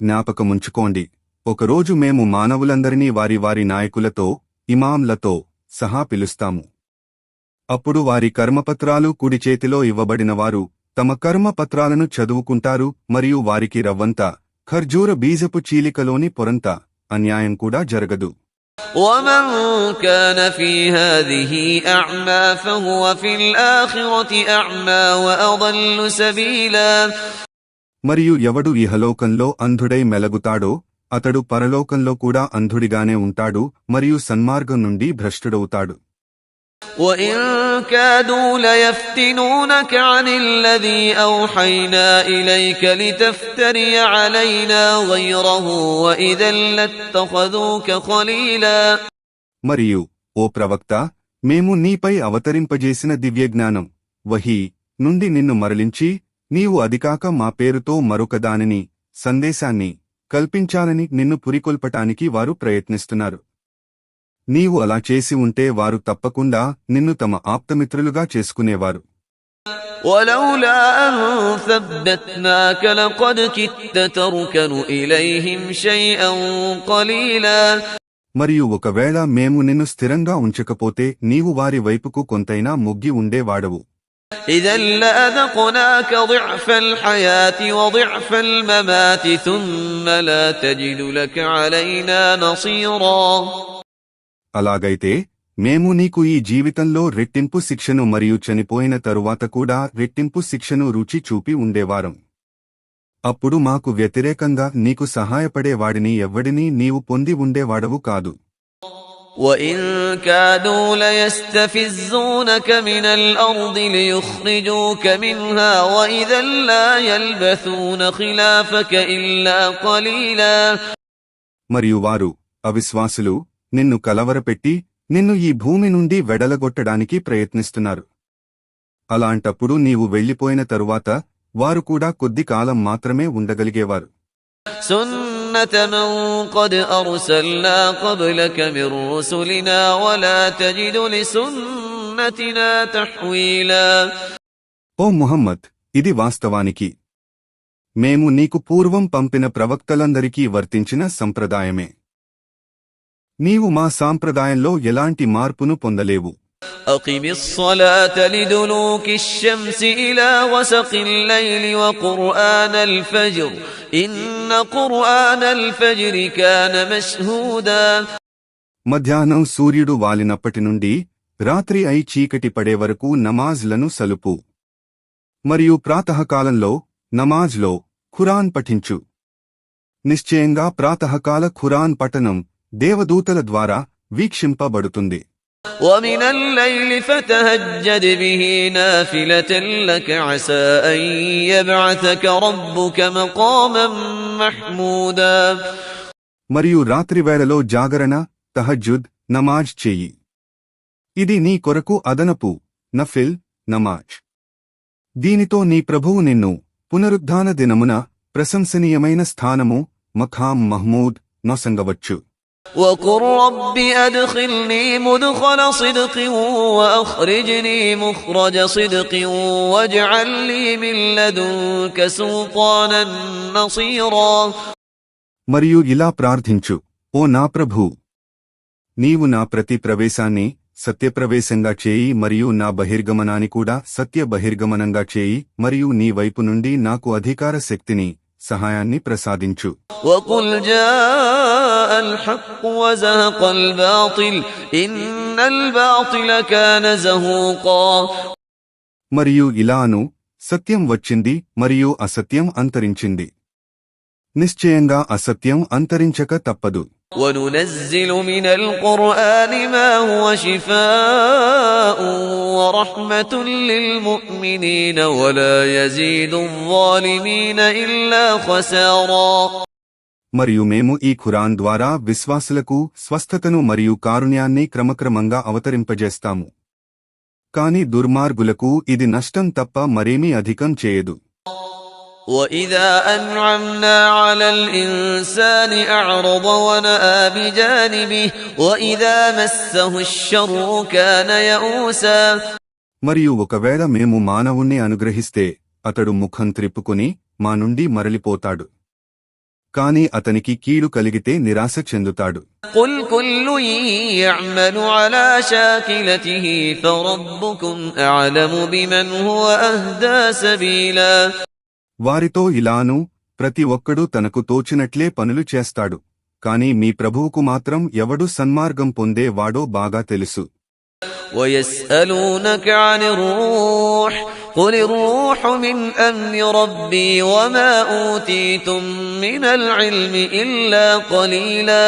జ్ఞాపకముంచుకోండి, ఒకరోజు మేము మానవులందరినీ వారి వారి నాయకులతో ఇమాంలతో సహా పిలుస్తాము. అప్పుడు వారి కర్మపత్రాలు కుడి చేతిలో ఇవ్వబడినవారు తమ కర్మపత్రాలను చదువుకుంటారు మరియు వారికి రవ్వంత ఖర్జూర బీజపు చీలికలోని పొరంత అన్యాయం కూడా జరగదు. وَمَنْ كَانَ فِي هَذِهِ أَعْمَى فَهُوَ فِي الْآخِرَةِ أَعْمَى وَأَضَلُّ سَبِيلًا. మరియు ఎవడు ఇహలోకంలో అంధుడై మెలగుతాడో అతడు పరలోకంలో కూడా అంధుడిగానే ఉంటాడు మరియు సన్మార్గం నుండి భ్రష్టుడవుతాడు. وَإِن كَادُوا لَيَفْتِنُونَكَ عَنِ الَّذِي أَوْحَيْنَا إِلَيْكَ لِتَفْتَرِيَ عَلَيْنَا غَيْرَهُ وَإِذًا لَّاتَّخَذُوكَ خَلِيلًا. మరియు ఓ ప్రవక్త, మేము నీపై అవతరింపజేసిన దివ్యజ్ఞానం వహీ నుండి నిన్ను మరలించి నీవు అదికాక మా పేరుతో మరొకదానిని సందేశాన్ని కల్పించాలని నిన్ను పురికొల్పటానికి వారు ప్రయత్నిస్తున్నారు. నీవు అలా చేసి ఉంటే వారు తప్పకుండా నిన్ను తమ ఆప్తమిత్రులుగా చేసుకునేవారు. ولولا أن ثبتناك لقد كدت تركن إليهم شيئا قليلا మరియు ఒకవేళ మేము నిన్ను స్థిరంగా ఉంచకపోతే నీవు వారి వైపుకు కొంతైనా మొగ్గి ఉండేవాడవు. إذا لأذقناك ضعف الحياة وضعف الممات ثم لا تجد لك علينا نصيرا అలాగైతే మేము నీకు ఈ జీవితంలో రెట్టింపు శిక్షను మరియు చనిపోయిన తరువాత కూడా రెట్టింపు శిక్షను రుచి చూపి ఉండేవారం. అప్పుడు మాకు వ్యతిరేకంగా నీకు సహాయపడేవాడిని ఎవ్వడినీ నీవు పొంది ఉండేవాడవు కాదు. وَإِن كَادُوا لَيَسْتَفِزُّونَكَ مِنَ الْأَرْضِ لِيُخْرِجُوكَ مِنْهَا وَإِذًا لَّا يَلْبَثُونَ خِلَافَكَ إِلَّا قَلِيلًا మరియు వారు అవిశ్వాసులు నిన్ను కలవరపెట్టి నిన్ను ఈ భూమి నుండి వెడలగొట్టడానికి ప్రయత్నిస్తున్నారు. అలాంటప్పుడు నీవు వెళ్లిపోయిన తరువాత వారు కూడా కొద్ది కాలం మాత్రమే ఉండగలిగేవారు. سُنَّةَ مَن قَدْ أَرْسَلْنَا قَبْلَكَ مِن رُّسُلِنَا وَلَا تَجِدُ لِسُنَّتِنَا تَحْوِيلًا ఓ ముహమ్మద్, ఇది వాస్తవానికి మేము నీకు పూర్వం పంపిన ప్రవక్తలందరికీ వర్తించిన సంప్రదాయమే. నీవు మా సాంప్రదాయంలో ఎలాంటి మార్పును పొందలేవు. أقم الصلاة لدلوك الشمس إلى غسق الليل وقرآن الفجر إن قرآن الفجر كان مشهودا మధ్యాహ్నం సూర్యుడు వాలినప్పటి నుండి రాత్రి అయి చీకటి పడే వరకు నమాజ్లను సలుపు. మరియు ప్రాతఃకాలంలో నమాజ్లో ఖురాన్ పఠించు. నిశ్చయంగా ప్రాతఃకాల ఖురాన్ పఠనం దేవదూతల ద్వారా వీక్షింపబడుతుంది. ومن الليل فتهجد به نافلة لك عسى أن يبعثك ربك مقاما محمودا మరియు రాత్రివేళలో జాగరణ తహజ్జుద్ నమాజ్ చెయ్యి. ఇది నీ కొరకు అదనపు నఫిల్ నమాజ్. దీనితో నీ ప్రభువు నిన్ను పునరుద్ధాన దినమున ప్రశంసనీయమైన స్థానము మఖాం మహ్మూద్ నొసంగవచ్చు. وقل رب أدخلني مدخل صدق وأخرجني مخرج صدق واجعل لي من لدنك سلطانا نصيرا మరియు ఇలా ప్రార్థించు, ఓ నా ప్రభూ, నీవు నా ప్రతి ప్రవేశాన్ని సత్యప్రవేశంగా చేయి మరియు నా బహిర్గమనాన్ని కూడా సత్య బహిర్గమనంగా చేయి మరియు నీ వైపు నుండి నాకు అధికార శక్తిని సహాయాన్ని ప్రసాదించు. وقل جاء الحق وزهق الباطل إن الباطل كان زهوقا మరియు ఇలాను, సత్యం వచ్చింది మరియు అసత్యం అంతరించింది. నిశ్చయంగా అసత్యం అంతరించక తప్పదు. وننزل من القرآن ما هو شفاء ورحمة للمؤمنين ولا يزيد الظالمين إلا خسارا మరియు మేము ఈ ఖురాన్ ద్వారా విశ్వాసులకు స్వస్థతను మరియు కారుణ్యాన్ని క్రమక్రమంగా అవతరింపజేస్తాము. కాని దుర్మార్గులకు ఇది నష్టం తప్ప మరేమీ అధికం చేయదు. وَإِذَا أَنْعَمْنَا عَلَى الْإِنسَانِ أَعْرَضَ وَنَأَىٰ بِجَانِبِهِ وَإِذَا مَسَّهُ الشَّرُّ كَانَ يَئُوسًا మరియు ఒకవేళ మేము మానవుణ్ణి అనుగ్రహిస్తే అతడు ముఖం త్రిప్పుకుని మా నుండి మరలిపోతాడు. కాని అతనికి కీడు కలిగితే నిరాశ చెందుతాడు. قُلْ كُلٌّ يَعْمَلُ عَلَى شَاكِلَتِهِ فَرَبُّكُمْ أَعْلَمُ بِمَنْ هُوَ أَهْدَىٰ سَبِيلًا వారితో ఇలాను, ప్రతి ఒక్కడూ తనకు తోచినట్లే పనులు చేస్తాడు, కాని మీ ప్రభువుకు మాత్రం ఎవడు సన్మార్గం పొందే వాడో బాగా తెలుసు. وَيَسْأَلُونَكَ عَنِ الرُّوحِ قُلِ الرُّوحُ مِنْ أَمْرِ رَبِّي وَمَا أُوتِيتُم مِّنَ الْعِلْمِ إِلَّا قَلِيلًا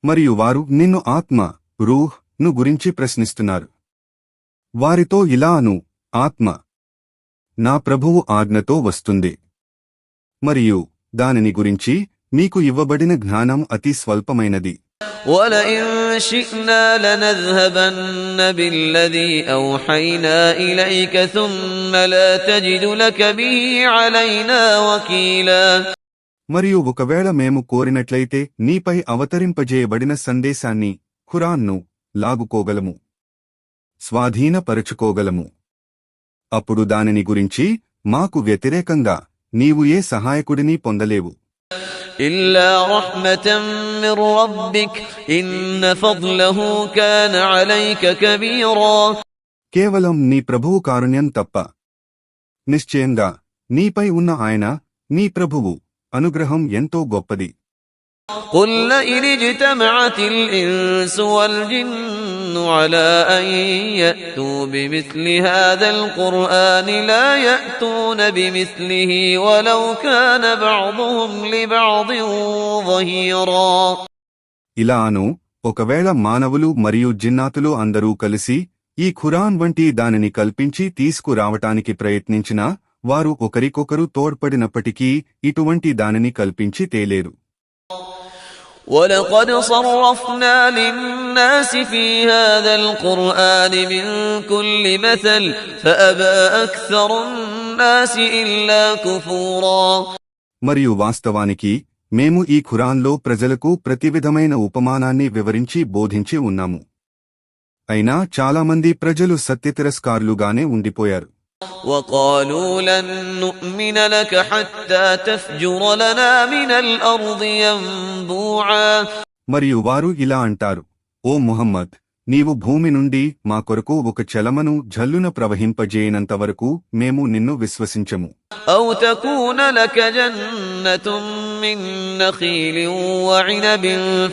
మరియు వారు నిన్ను ఆత్మ రూహ్ ను గురించి ప్రశ్నిస్తున్నారు. వారితో ఇలాను, ఆత్మ నా ప్రభువు ఆజ్ఞతో వస్తుంది మరియు దానిని గురించి మీకు ఇవ్వబడిన జ్ఞానం అతి స్వల్పమైనది. ولئن شئنا لنذهبن بالذي أوحينا إليك ثم لا تجد لك به علينا وكيلا. మరియు ఒకవేళ మేము కోరినట్లయితే నీపై అవతరింపజేయబడిన సందేశాన్ని ఖురాన్ను లాగుకోగలము, స్వాధీనపరచుకోగలము. అప్పుడు దానిని గురించి మాకు వ్యతిరేకంగా నీవు ఏ సహాయకుడిని పొందలేవు. إلا رحمة من ربك إن فضله كان عليك كبيرا. కేవలం నీ ప్రభువు కారుణ్యం తప్ప. నిశ్చయంగా నీపై ఉన్న ఆయన నీ ప్రభువు అనుగ్రహం ఎంతో గొప్పది. قل لئن اجتمعت الإنس والجن على أن يأتوا بمثل هذا القرآن لا يأتون بمثله ولو كان بعضهم لبعض ظهيرا. ఇలాను ఒకవేళ మానవులు మరియు జిన్నాతులు అందరూ కలిసి ఈ ఖురాన్ వంటి దానిని కల్పించి తీసుకురావటానికి ప్రయత్నించినా వారు ఒకరికొకరు తోడ్పడినప్పటికీ ఇటువంటి దానిని కల్పించి తేలేరు. ولقد صرفنا للناس في هذا القرآن من كل مثل فأبى أكثر الناس إلا كفورا. మరియు వాస్తవానికి మేము ఈ ఖురాన్లో ప్రజలకు ప్రతి విధమైన ఉపమానాన్ని వివరించి బోధించి ఉన్నాము. అయినా చాలామంది ప్రజలు సత్యతిరస్కారులుగానే ఉండిపోయారు. وقالوا لن نؤمن لك حتى تفجر لنا من الأرض ينبوعا. మరియు వారు ఇలా అంటారు, ఓ ముహమ్మద్, నీవు భూమి నుండి మా కొరకు ఒక చలమను జల్లున ప్రవహింపజేయనంత వరకు మేము నిన్ను విశ్వసించము. أو تكون لك جنة من نخيل وعنب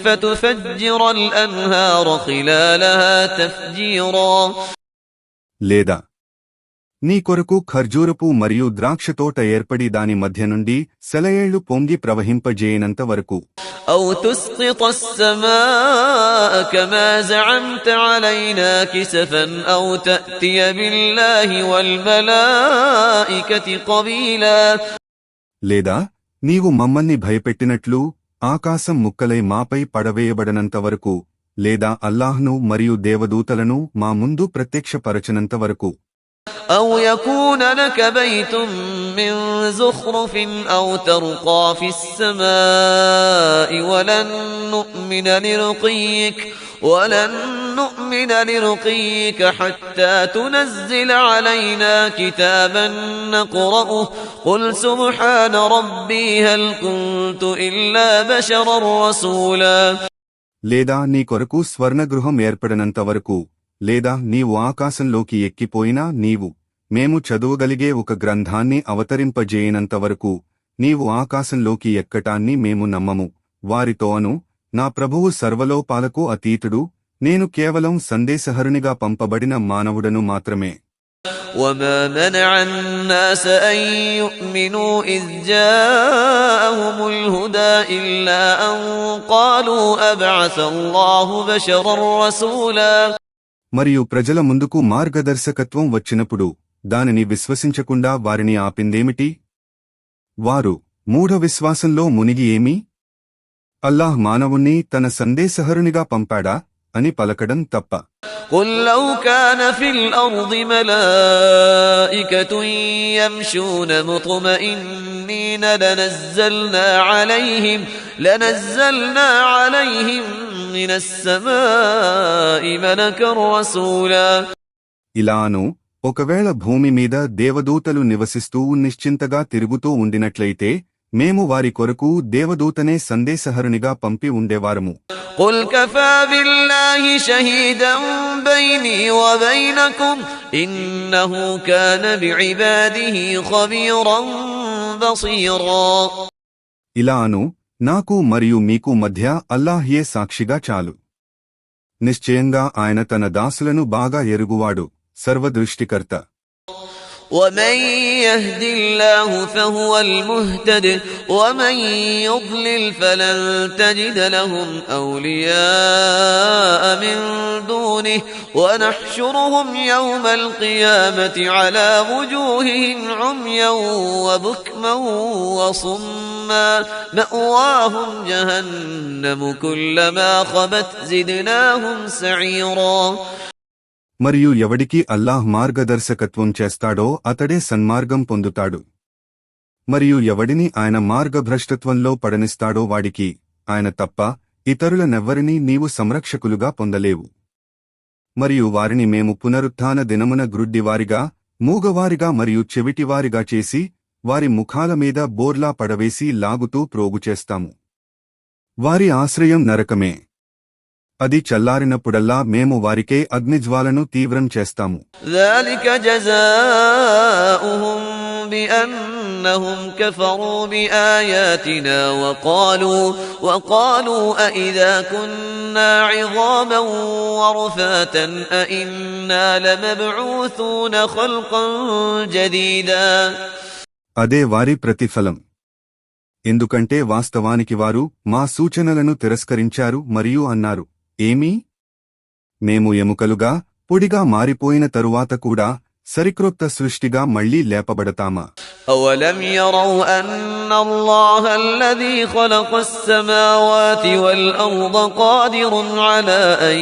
فتفجر الأنهار خلالها تفجيرا. లేదా నీ కొరకు ఖర్జూరపు మరియు ద్రాక్షతోట ఏర్పడి దాని మధ్య నుండి సెలయేళ్లు పొంగి ప్రవహింపజేయనంత వరకు. أو تسقط السماء كما زعمت علينا كسفا أو تأتي بالله والملائكة قبيلا. లేదా నీవు మమ్మల్ని భయపెట్టినట్లు ఆకాశం ముక్కలై మాపై పడవేయబడనంత వరకు, లేదా అల్లాహ్ను మరియు దేవదూతలను మా ముందు ప్రత్యక్షపరచనంత వరకు. أو يكون لك بيت من زخرف أو ترقى في السماء ولن نؤمن لرقيك حتى تنزل علينا كتابا نقرأه قل سبحان ربي هل كنت إلا بشرا رسولا. లేదా నీ కొరకు స్వర్ణగృహం ఏర్పడనంత వరకు, లేదా నీవు ఆకాశంలోకి ఎక్కిపోయినా నీవు మేము చదువగలిగే ఒక గ్రంథాన్ని అవతరింపజేయనంత వరకు నీవు ఆకాశంలోకి ఎక్కటాన్ని మేము నమ్మము. వారితో అను, నా ప్రభువు సర్వలోపాలకు అతీతుడు, నేను కేవలం సందేశహరునిగా పంపబడిన మానవుడను మాత్రమే. وما منع الناس أن يؤمنوا إذ جاءهم الهدى إلا أن قالوا أبعث الله بشرا رسولا. మరియు ప్రజల ముందుకు మార్గదర్శకత్వం వచ్చినప్పుడు దానిని విశ్వసించకుండా వారిని ఆపిందేమిటి? వారు మూఢ విశ్వాసంలో మునిగి ఏమి? అల్లాహ్ మానవుణ్ణి తన సందేశహరునిగా పంపాడా అని పలకడం తప్ప. قل لو كان في الأرض ملائكة يمشون مطمئنين لنزلنا عليهم من السماء ملكا رسولا. ఇలాను ఒకవేళ భూమి మీద దేవదూతలు నివసిస్తూ నిశ్చింతగా తిరుగుతూ ఉండినట్లయితే మేము వారి కొరకు దేవదూతనే సందేశహరునిగా పంపి ఉండేవారము. قل كفى بالله شهيدا بيني وبينكم إنه كان بعباده خبيرا بصيرا. ఇలాను నాకు మరియు మీకు మధ్య అల్లాహ్యే సాక్షిగా చాలు. నిశ్చయంగా ఆయన తన దాసులను బాగా ఎరుగువాడు, సర్వదృష్టికర్త. ومن يهد الله فهو المهتد ومن يضلل فلن تجد لهم أولياء من دونه ونحشرهم يوم القيامة على وجوههم عميا وبكما وصما مأواهم جهنم كلما خبت زدناهم سعيرا. మరియు ఎవడికి అల్లాహ్ మార్గదర్శకత్వం చేస్తాడో అతడే సన్మార్గం పొందుతాడు. మరియు ఎవడిని ఆయన మార్గభ్రష్టత్వంలో పడనిస్తాడో వాడికి ఆయన తప్ప ఇతరులనెవ్వరినీ నీవు సంరక్షకులుగా పొందలేవు. మరియు వారిని మేము పునరుత్థాన దినమున గ్రుడ్డివారిగా, మూగవారిగా మరియు చెవిటివారిగా చేసి వారి ముఖాల మీద బోర్లా పడవేసి లాగుతూ ప్రోగుచేస్తాము. వారి ఆశ్రయం నరకమే. అది చల్లారినప్పుడల్లా మేము వారికే అగ్నిజ్వాలను తీవ్రం చేస్తాము. ذلك جزاؤهم بأنهم كفروا بآياتنا وقالوا أإذا كنا عظاما ورفاتا أإنا لمبعوثون خلقا جديدا. అదే వారి ప్రతిఫలం. ఎందుకంటే వాస్తవానికి వారు మా సూచనలను తిరస్కరించారు మరియు అన్నారు, ఏమీ మేము ఎముకలుగా పొడిగా మారిపోయిన తరువాత కూడా సరిక్రొత్త సృష్టిగా మళ్లీ లేపబడతామా? أولم يروا أن الله الذي خلق السماوات والأرض قادر على أن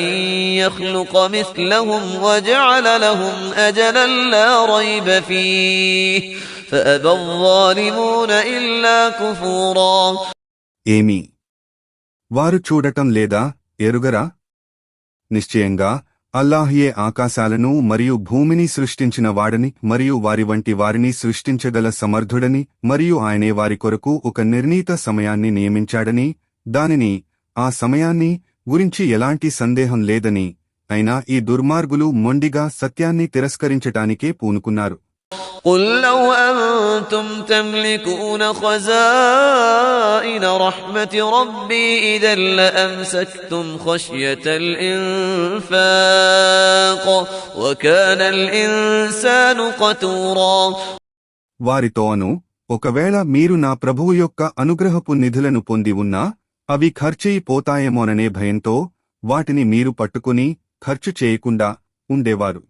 يخلق مثلهم وجعل لهم أجلا لا ريب فيه فأبى الظالمون إلا كفورا. ఏమీ వారు చూడటం లేదా, ఎరుగరా? నిశ్చయంగా అల్లాహ్యే ఆకాశాలను మరియు భూమిని సృష్టించిన వాడని మరియు వారి వంటి వారిని సృష్టించగల సమర్థుడని మరియు ఆయనే వారి కొరకు ఒక నిర్ణీత సమయాన్ని నియమించాడని, దానిని ఆ సమయాన్ని గురించి ఎలాంటి సందేహం లేదని, అయినా ఈ దుర్మార్గులు మొండిగా సత్యాన్ని తిరస్కరించటానికే పూనుకున్నారు. قل لو أنتم تملكون خزائن رحمة ربي إذا لأمسكتم خشية الإنفاق وكان الإنسان قتورا. వారితోను, ఒకవేళ మీరు నా ప్రభువు యొక్క అనుగ్రహపు నిధులను పొంది ఉన్నా అవి ఖర్చయిపోతాయేమోననే భయంతో వాటిని మీరు పట్టుకుని ఖర్చు చేయకుండా ఉండేవారు.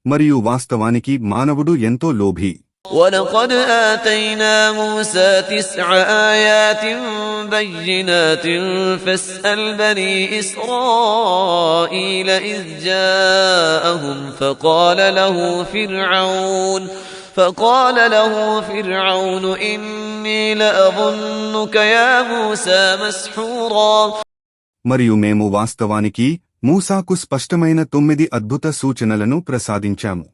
మరియు వాస్తవానికి మానవుడు ఎంతో లోభి. ولقد آتينا موسى 9 آيات بينات فاسأل بني إسرائيل إذ جاءهم فقال له فرعون إني لأظنك يا موسى مسحورا. మరియు మేము వాస్తవానికి మూసాకు స్పష్టమైన 9 అద్భుత సూచనలను ప్రసాదించాము.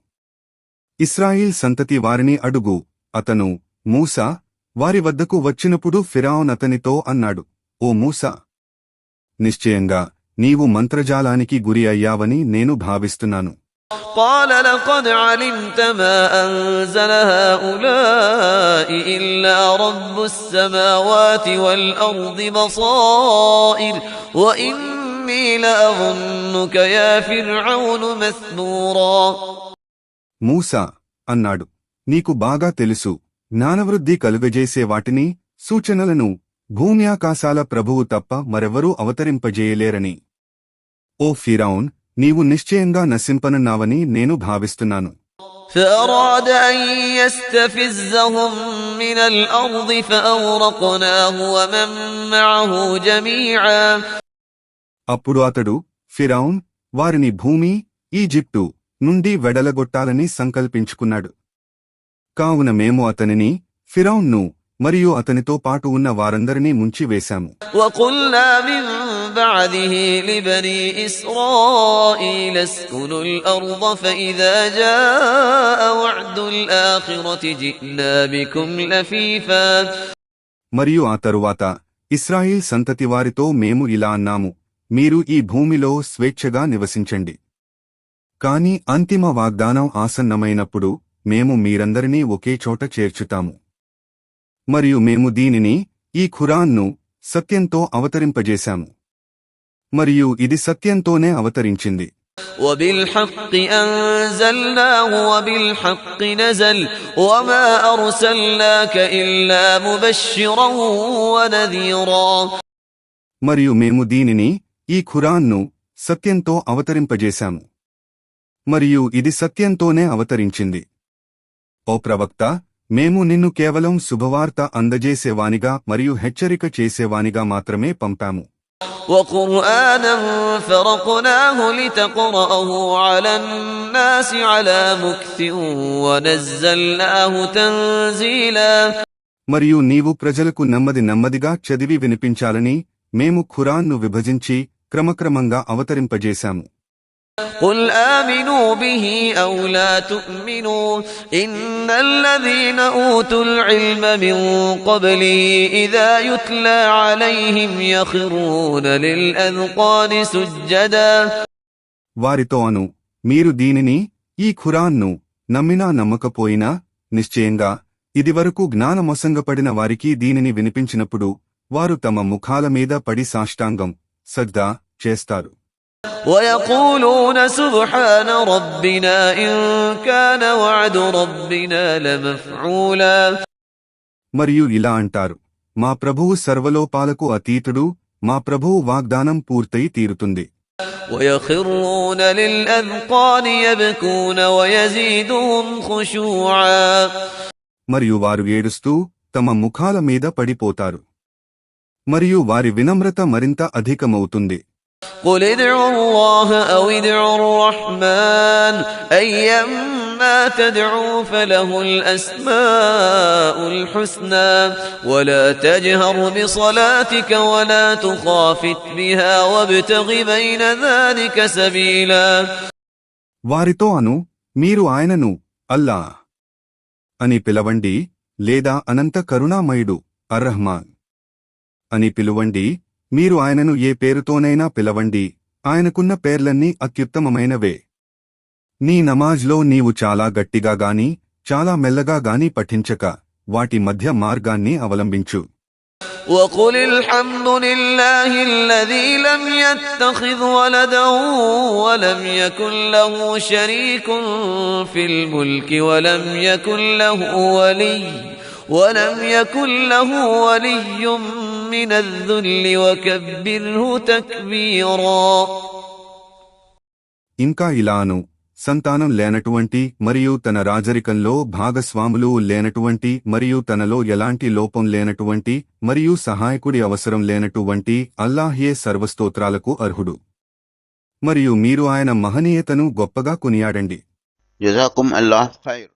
ఇస్రాయిల్ సంతతి వారిని అడుగు, అతను మూసా వారి వద్దకు వచ్చినప్పుడు ఫిరౌన్ అతనితో అన్నాడు, ఓ మూసా, నిశ్చయంగా నీవు మంత్రజాలానికి గురి అయ్యావని నేను భావిస్తున్నాను. قال لقد علمت ما أنزل هؤلاء إلا رب السماوات والأرض بصائر وإني لأظنك يا فرعون مثبورا. మూసా అన్నాడు, నీకు బాగా తెలుసు, జ్ఞానవృద్ధి కలుగజేసే వాటిని, సూచనలను భూమ్యాకాశాల ప్రభువు తప్ప మరెవరూ అవతరింపజేయలేరని. ఓ ఫిరౌన్, నీవు నిశ్చయంగా నశింపనున్నావని నేను భావిస్తున్నాను. فأراد أن يستفزهم من الأرض فأغرقناه ومن معه جميعا. అప్పుడు అతడు, ఫిరౌన్, వారిని భూమి, ఈజిప్టు నుండి వెడలగొట్టాలని సంకల్పించుకున్నాడు. కావున మేము అతనిని, ఫిరౌన్ను మరియు అతనితో పాటు ఉన్న వారందరినీ ముంచివేశాము. وقلنا من بعده لبني إسرائيل اسكنوا الأرض فإذا جاء وعد الآخرة جئنا بكم لفيفا. మరియు ఆ తరువాత ఇస్రాయిల్ సంతతి వారితో మేము ఇలా అన్నాము, మీరు ఈ భూమిలో స్వేచ్ఛగా నివసించండి. కాని అంతిమ వాగ్దానం ఆసన్నమైనప్పుడు మేము మీరందరినీ ఒకే చోట చేర్చుతాము. మరియు మేము దీనిని, ఈ ఖురాన్ను సత్యంతో అవతరింపజేశాము. మరియు ఇది సత్యంతోనే అవతరించింది. وبالحق أنزلناه وبالحق نزل وما أرسلناك إلا مبشرا ونذيرا. మరియు మేము దీనిని ఈ ఖురాన్ను సత్యంతో అవతరింపజేశాము మరియు ఇది సత్యంతోనే అవతరించింది. ఓ ప్రవక్త, మేము నిన్ను కేవలం శుభవార్త అందజేసేవానిగా మరియు హెచ్చరిక చేసేవానిగా మాత్రమే పంపాము. وقرآنا فرقناه لتقرأه على الناس على مكث ونزلناه تنزيلا. మరియు నీవు ప్రజలకు నెమ్మదిగా చదివి వినిపించాలని మేము ఖురాన్ను విభజించి క్రమక్రమంగా అవతరింపజేశాము. قل آمنوا به أو لا تؤمنوا إن الذين أوتوا العلم من قبله إذا يتلى عليهم يخرون للأذقان سجدا. వారితో అను, మీరు దీనిని ఈ ఖురాన్ను నమ్మినా నమ్మకపోయినా నిశ్చయంగా ఇదివరకు జ్ఞానమొసంగపడిన వారికి దీనిని వినిపించినప్పుడు వారు తమ ముఖాల మీద పడి సాష్టాంగం సజ్దా చేస్తారు. ويقولون سبحان ربنا إن كان وعد ربنا لمفعولا. మరియు ఇలా అంటారు, మా ప్రభువు సర్వలోపాలకు అతీతుడు, మా ప్రభువు వాగ్దానం పూర్తయి తీరుతుంది. ويخرون للأذقان يبكون ويزيدهم خشوعا. మరియు వారు ఏడుస్తూ తమ ముఖాల మీద పడిపోతారు మరియు వారి వినమ్రత మరింత అధికమవుతుంది. قل ادعوا الله أو ادعوا الرحمن أيما تدعوا فله الأسماء الحسنى ولا تجهر بصلاتك ولا تخافت بها وابتغ بين ذلك سبيلا. వారితో అను, మీరు ఆయనను అల్లా అని పిలవండి లేదా అనంత కరుణామయుడు అర్రహ్మాన్ అని పిలువండి. మీరు ఆయనను ఏ పేరుతోనైనా పిలవండి, ఆయనకున్న పేర్లన్నీ అత్యుత్తమమైనవే. నీ నమాజ్లో నీవు చాలా గట్టిగా గాని చాలా మెల్లగా గాని పఠించక వాటి మధ్య మార్గాన్ని అవలంబించు. وقل الحمد لله الذي لم يتخذ ولدا ولم يكن له شريك في الملك ولم يكن له ولي من الذل وكبره تكبيرا. ఇంకా ఇలాను, సంతానం లేనటువంటి మరియు తన రాజరికంలో భాగస్వాములు లేనటువంటి మరియు తనలో ఎలాంటి లోపం లేనటువంటి మరియు సహాయకుడి అవసరం లేనటువంటి అల్లాహ్యే సర్వస్తోత్రాలకు అర్హుడు. మరియు మీరు ఆయన మహనీయతను గొప్పగా కొనియాడండి. జజాకుం అల్లాహ్ ఖైర్.